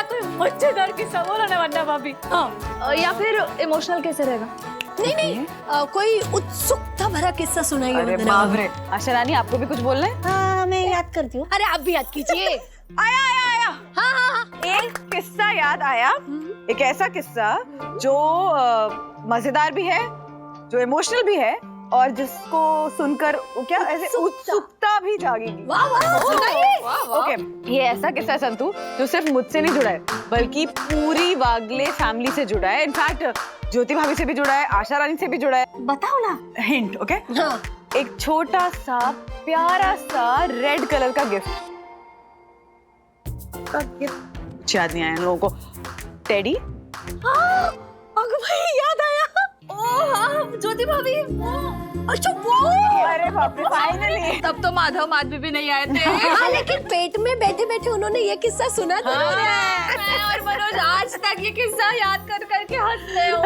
कोई मजेदार किस्सा बोलो ना वरना भाभी। हाँ या फिर इमोशनल कैसे रहेगा? नहीं कोई उत्सुकता भरा किस्सा सुनाइए। अरे बाप रे, आशा रानी आपको भी कुछ बोलना है? हाँ मैं याद करती हूँ। अरे आप भी याद कीजिए। आया आया आया, हाँ एक किस्सा याद आया। एक ऐसा किस्सा जो मजेदार भी है, जो इमोशनल भी है और जिसको सुनकर क्या ऐसे उत्सुकता भी जागेगी। वाह वाह सुनाइए। ओके, ये ऐसा किस्सा है संतू जो सिर्फ मुझसे नहीं जुड़ा है बल्कि पूरी वागले फैमिली से जुड़ा है। इनफैक्ट ज्योति भाभी से भी जुड़ा है, आशा रानी से भी जुड़ा है। बताओ ना। Hint, okay? हाँ। एक छोटा सा प्यारा सा रेड कलर का गिफ्ट याद नहीं आया इन लोगों को। टेडी। अगं भाई याद आया। ओ हाँ ज्योति भाभी। अच्छा वो। अरे बाप रे, फाइनली। तब तो माधव माधवी भी नहीं आए थे। हाँ लेकिन पेट में बैठे बैठे उन्होंने ये किस्सा सुना था। मैं और मनोज आज तक ये किस्सा याद कर करके हंसते हो।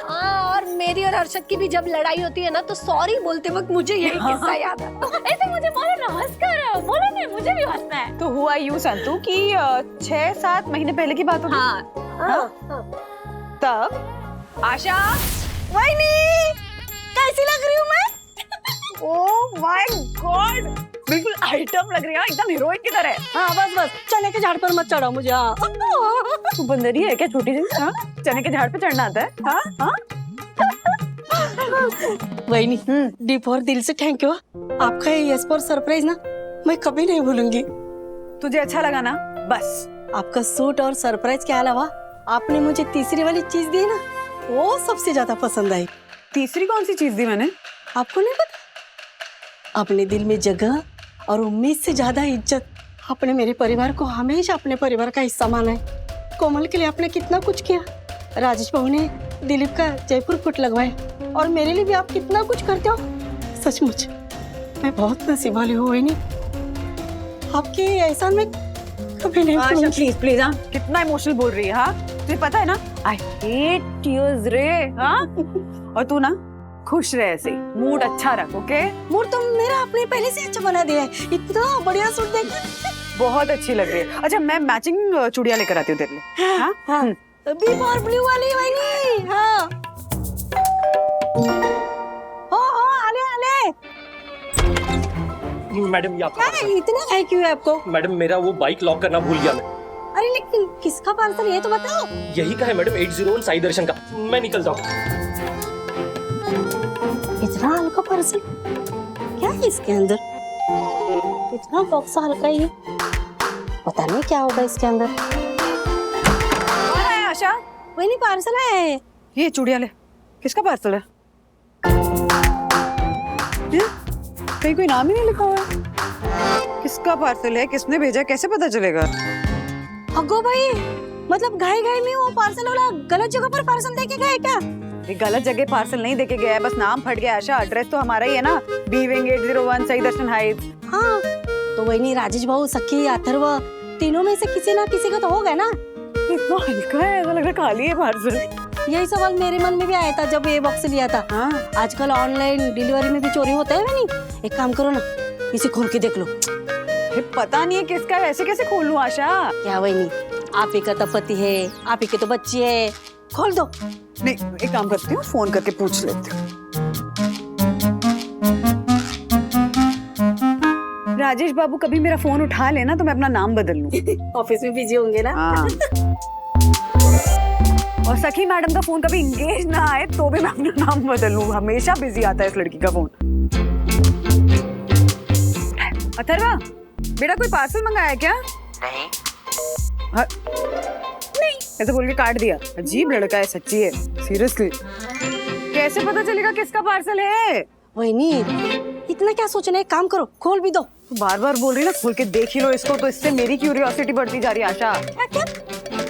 हाँ, और मेरी और अर्शद की भी जब लड़ाई होती है ना तो सॉरी बोलते वक्त मुझे यही किस्सा याद आता है। ऐसे मुझे बोलो ना, हंस कर बोलो ना, मुझे भी हंसना है। तो हुआ यूं संतू कि 6-7 महीने पहले की बात होगी। हाँ। तब आशा, वैनी, कैसी लग रही हूँ मैं? ओह माय गॉड, बिल्कुल आइटम लग रही है, एकदम हीरोइन की तरह। हाँ बस चने के झाड़ पर मत चढ़ाओ मुझे। हाँ। तू बंदरी है क्या छोटी सी? हाँ? चने के झाड़ पे चढ़ना आता है? हाँ? हाँ? वही डीप और दिल से थैंक यू। आपका ये यस फॉर सरप्राइज ना मैं कभी नहीं भूलूंगी। तुझे अच्छा लगा ना? बस आपका सूट और सरप्राइज के अलावा आपने मुझे तीसरी वाली चीज दी ना, वो सबसे ज्यादा पसंद आई। तीसरी कौन सी चीज दी मैंने? आपको नहीं पता? अपने दिल में जगह और उम्मीद से ज्यादा इज्जत। आपने मेरे परिवार को हमेशा अपने परिवार का हिस्सा माना है। कोमल के लिए आपने कितना कुछ किया। राजेश बाबू ने दिलीप का जयपुर फुट लगवाए और मेरे लिए भी आप कितना कुछ करते हो। सचमुच मैं बहुत नसीब वाली हूँ वही नहीं, आपके एहसान में कभी नहीं भूलूंगी। Please please. हाँ, कितना इमोशनल बोल रही है। हाँ, तुझे पता है ना आई हेट टीयर्स रे। हाँ, और तू ना खुश रहे, ऐसे मूड अच्छा रख। ओके? मूड तो मेरा आपने पहले से अच्छा बना दिया है। इतना बढ़िया सूट देख बहुत अच्छी लग रही है। अच्छा, मैं मैचिंग चूड़ियां लेकर आती हूँ तेरे लिए। हाँ? हाँ। बीफ और ब्लू वाली वाली। हाँ। हो आले। मैडम ये आपका क्या इतना है क्यों है आपको? मैडम मेरा वो बाइक लॉक करना भूल गया मैं। अरे लेकिन किसका पार्सल ये तो बताओ। यही का है मैडम, 801 साई दर्शन का। मैं निकलता हूँ। इतना हल्का पार्सल क्या है इसके अंदर? इतना बॉक्स हल्का ही है, पता नहीं क्या होगा इसके अंदर। कौन है आशा? वही नहीं पार्सल है। ये चूड़ियां ले। किसका पार्सल है? कहीं कोई नाम ही नहीं लिखा हुआ है। किसका पार्सल है, किसने भेजा, कैसे पता चलेगा? अगो भाई, मतलब घाई में वो पार्सल वाला गलत जगह पर पार्सल देके गया क्या? ये गलत जगह पार्सल नहीं देके गया है, बस नाम फट गया। आशा, एड्रेस तो हमारा ही है ना, बी विंग 801 सई दर्शन हाइट्स। हाँ तो वही नहीं, राजेश भाऊ, सखी, अथर्व, तीनों में से किसी ना किसी का तो होगा ना। इतना हल्का है, ऐसा लग रहा है खाली है पार्सल। यही सवाल मेरे मन में भी आया था जब ये बॉक्स लिया था। हाँ? आजकल ऑनलाइन डिलीवरी में भी चोरी होता है नहीं? एक काम करो ना, इसे खोल के देख लो। पता नहीं है किसका है, ऐसे कैसे खोल लूं आशा? क्या वही नहीं, आप ही का तो पति है, आप ही के तो बच्ची है, खोल दो। नहीं, एक काम करती हूँ, फोन करके पूछ लेती हूँ। राजेश बाबू कभी मेरा फोन उठा लेना तो मैं अपना नाम बदल लूं। ऑफिस में बिजी होंगे ना। हाँ। और सखी मैडम का फोन कभी इंगेज ना आए तो भी मैं अपना नाम बदल लूं, हमेशा बिजी आता है इस लड़की का फोन। अथर्वा, बेटा कोई पार्सल मंगाया क्या? नहीं। नहीं ऐसे बोल के काट दिया। अजीब लड़का है, सच्ची है, सीरियसली। कैसे पता चलेगा किसका पार्सल है? वही नहीं, इतना क्या सोचना है, काम करो, खोल भी दो। बार बार बोल रही ना, खोल के देख ही लो इसको, तो इससे मेरी क्यूरियोसिटी बढ़ती जा रही है आशा। क्या?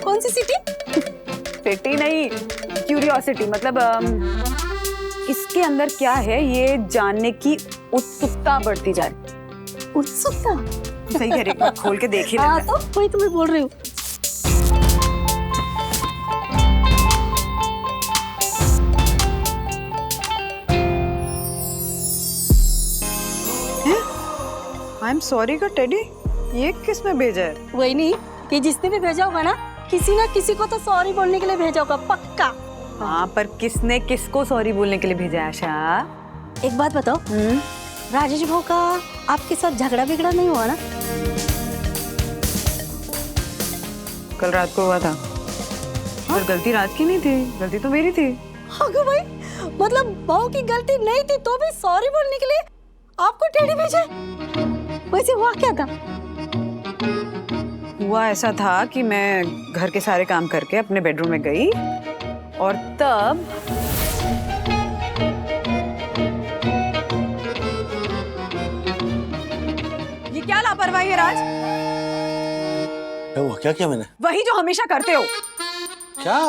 कौन सी सिटी? सिटी नहीं, क्यूरियोसिटी, मतलब इसके अंदर क्या है ये जानने की उत्सुकता बढ़ती जा रही। उत्सुकता? सही कह रही है, खोल के देख ही लेते हाँ तो वही तो मैं बोल रही हूँ। आई एम सॉरी का टेडी, ये किसने भेजा है? वही नहीं, कि जिसने भी भेजा होगा ना, किसी ना किसी को तो सॉरी बोलने के लिए भेजा होगा पक्का। हाँ, पर किसने किसको सॉरी बोलने के लिए भेजा है आशा? एक बात बताओ, राजेश भाव का आपके साथ झगड़ा बिगड़ा नहीं हुआ ना? कल रात को हुआ था। पर गलती रात की नहीं थी, गलती तो मेरी थी। अगो भाई, मतलब भाव की गलती नहीं थी तो भी सॉरी बोलने के लिए आपको टेढ़ी भेजा? वैसे हुआ क्या था? हुआ ऐसा था कि मैं घर के सारे काम करके अपने बेडरूम में गई और तब ये क्या लापरवाही है राज? क्या हुआ? क्या किया मैंने? वही जो हमेशा करते हो। क्या?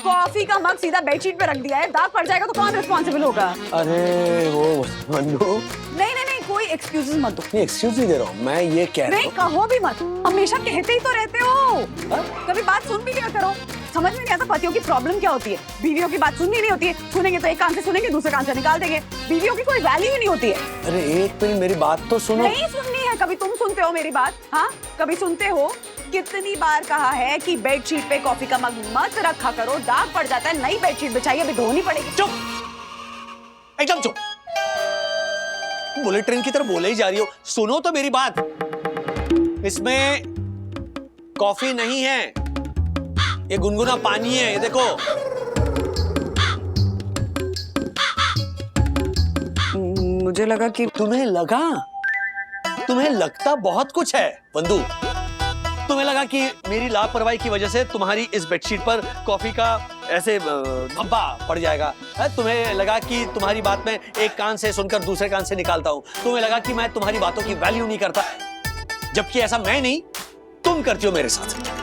कॉफी का मग सीधा बेडशीट पे रख दिया है, दाग पड़ जाएगा तो कौन रिस्पॉन्सिबल होगा? अरे वो मंडू, नहीं, कोई एक्सक्यूजेस मत दो। नहीं एक्सक्यूज नहीं दे रहा हूँ मैं, ये कह रहा नहीं, हूँ। कहो भी मत, हमेशा कहते ही तो रहते हो। कभी बात सुन भी लिया करो। समझ में नहीं आता पतियों की प्रॉब्लम क्या होती है। बीवियों की बात सुननी नहीं होती है, सुनेंगे तो एक कान से सुनेंगे, दूसरे कान से निकाल देंगे। बीवियों की कोई वैल्यू ही नहीं होती है। अरे एक मिनट मेरी बात तो सुनो। नहीं सुननी है। कभी तुम सुनते हो मेरी बात? हाँ, कभी सुनते हो? कितनी बार कहा है कि बेडशीट पे कॉफी का मग मत रखा करो, दाग पड़ जाता है। नई बेडशीट बिछाइए, अभी धोनी पड़ेगी। चुप, एकदम चुप। बुलेट ट्रेन की तरह बोले ही जा रही हो। सुनो तो मेरी बात, इसमें कॉफी नहीं है, ये गुनगुना पानी है। ये देखो। मुझे लगा कि तुम्हें लगता बहुत कुछ है बंधु। तुम्हें लगा कि मेरी लापरवाही की वजह से तुम्हारी इस बेडशीट पर कॉफी का ऐसे धब्बा पड़ जाएगा। तुम्हें लगा कि तुम्हारी बात में एक कान से सुनकर दूसरे कान से निकालता हूं। तुम्हें लगा कि मैं तुम्हारी बातों की वैल्यू नहीं करता, जबकि ऐसा मैं नहीं, तुम करती हो मेरे साथ।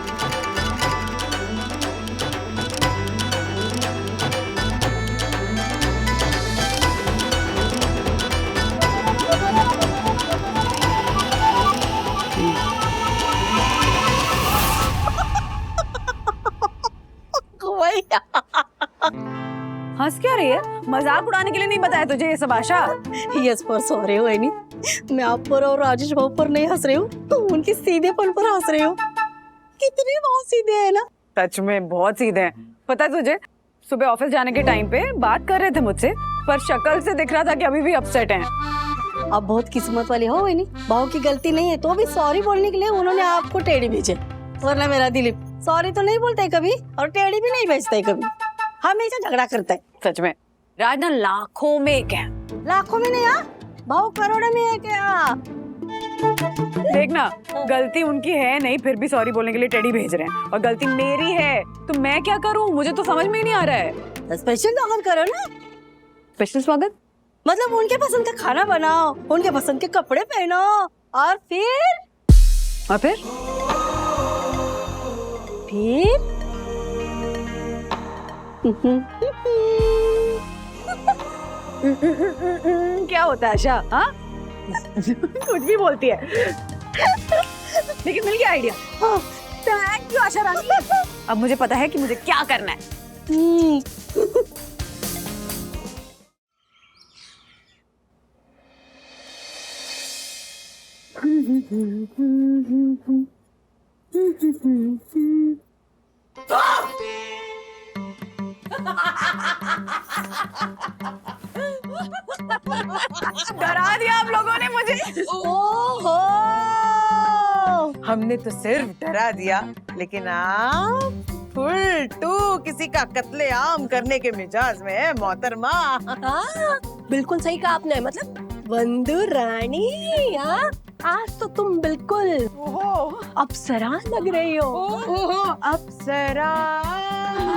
हंस क्या रही है? मजाक उड़ाने के लिए नहीं बताया तुझे ये सब आशा? यस पर सॉरी हो नहीं, मैं आप पर और राजेश भाव पर नहीं हंस रही हूँ, तो उनके सीधेपन पर हंस रही हूँ। कितने बहुत सीधे हैं ना। सच में बहुत सीधे हैं। पता है तुझे, सुबह ऑफिस जाने के टाइम पे बात कर रहे थे मुझसे, पर शक्ल से दिख रहा था कि अभी भी अपसेट हैं। आप बहुत किस्मत वाले हो नहीं, भाव की गलती नहीं है तो भी सॉरी बोलने के लिए उन्होंने आपको टेढ़ी भेजे। वरना मेरा दिलीप सॉरी तो नहीं बोलता है कभी, और टेढ़ी भी नहीं भेजता है कभी, हमेशा झगड़ा करता है। सच में राज ना लाखों में एक है। लाखों में नहीं, भाव करोड़ों में एक है। देखना, गलती उनकी है नहीं, फिर भी सॉरी बोलने के लिए टेढ़ी भेज रहे हैं, और गलती मेरी है तो मैं क्या करूं? मुझे तो समझ में ही नहीं आ रहा है। स्पेशल स्वागत करो ना। स्पेशल स्वागत मतलब उनके पसंद का खाना बनाओ, उनके पसंद के कपड़े पहनो, और फिर क्या होता है आशा? हाँ कुछ भी बोलती है। लेकिन मिल गया idea. Thank you Asha Rani. अब मुझे पता है कि मुझे क्या करना है। डरा दिया आप लोगों ने मुझे। ओहो, हमने तो सिर्फ डरा दिया, लेकिन आप फुल टू किसी का कत्ले आम करने के मिजाज में है मोहतरमा। हाँ, बिल्कुल सही कहा आपने। मतलब बंधु रानी, हाँ, आज तो तुम बिल्कुल अप्सरा लग रही हो। अप्सरा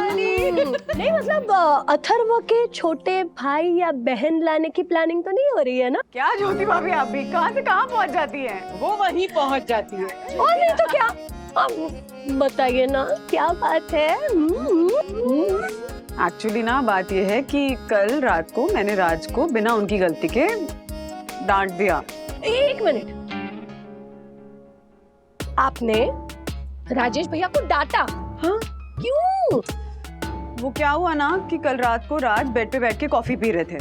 नहीं मतलब अथर्व के छोटे भाई या बहन लाने की प्लानिंग तो नहीं हो रही है ना? क्या ज्योति भाभी, आप भी कहाँ से कहाँ पहुँच जाती हैं? वो वहीं पहुँच जाती है। और नहीं तो क्या? अब बताइए ना क्या बात है? एक्चुअली ना बात ये है कि कल रात को मैंने राज को बिना उनकी गलती के डांट दिया। एक मिनट, आपने राजेश भैया को डांटा? हाँ, क्यों? वो क्या हुआ ना कि कल रात को राज बेड पे बैठ के कॉफी पी रहे थे।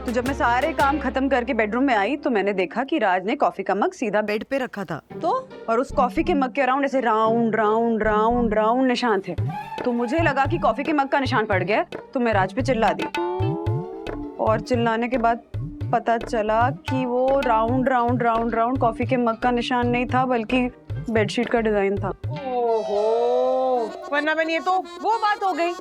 तो जब मैं सारे काम खत्म करके बेडरूम में आई तो मैंने देखा कि राज ने कॉफी का मग सीधा बेड पे रखा था। तो और उस कॉफी के मग के अराउंड ऐसे राउंड राउंड राउंड राउंड निशान थे। तो मुझे लगा कि कॉफी के मग का निशान पड़ गया, तो मैं राज पे चिल्ला दी। और चिल्लाने के बाद पता चला कि वो round round round round coffee के मग का निशान नहीं था, बल्कि बेडशीट का डिजाइन था। ओहो, वरना बनी, ये तो वो बात हो गई।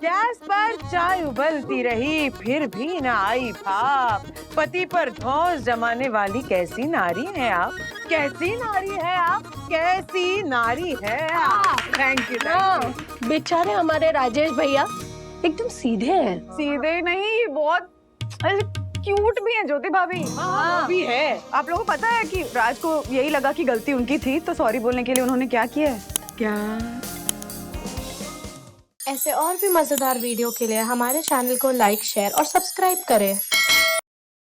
गैस पर चाय उबलती रही फिर भी न आई भाप। पति पर धौंस जमाने वाली कैसी नारी है आप, कैसी नारी है आप, कैसी नारी है आप। Thank you. बेचारे हमारे राजेश भैया एकदम सीधे हैं। सीधे नहीं, बहुत क्यूट भी है ज्योति भाभी। हाँ भी है। आप लोगों को पता है कि राज को यही लगा कि गलती उनकी थी, तो सॉरी बोलने के लिए उन्होंने क्या किया है? क्या? ऐसे और भी मजेदार वीडियो के लिए हमारे चैनल को लाइक, शेयर और सब्सक्राइब करें।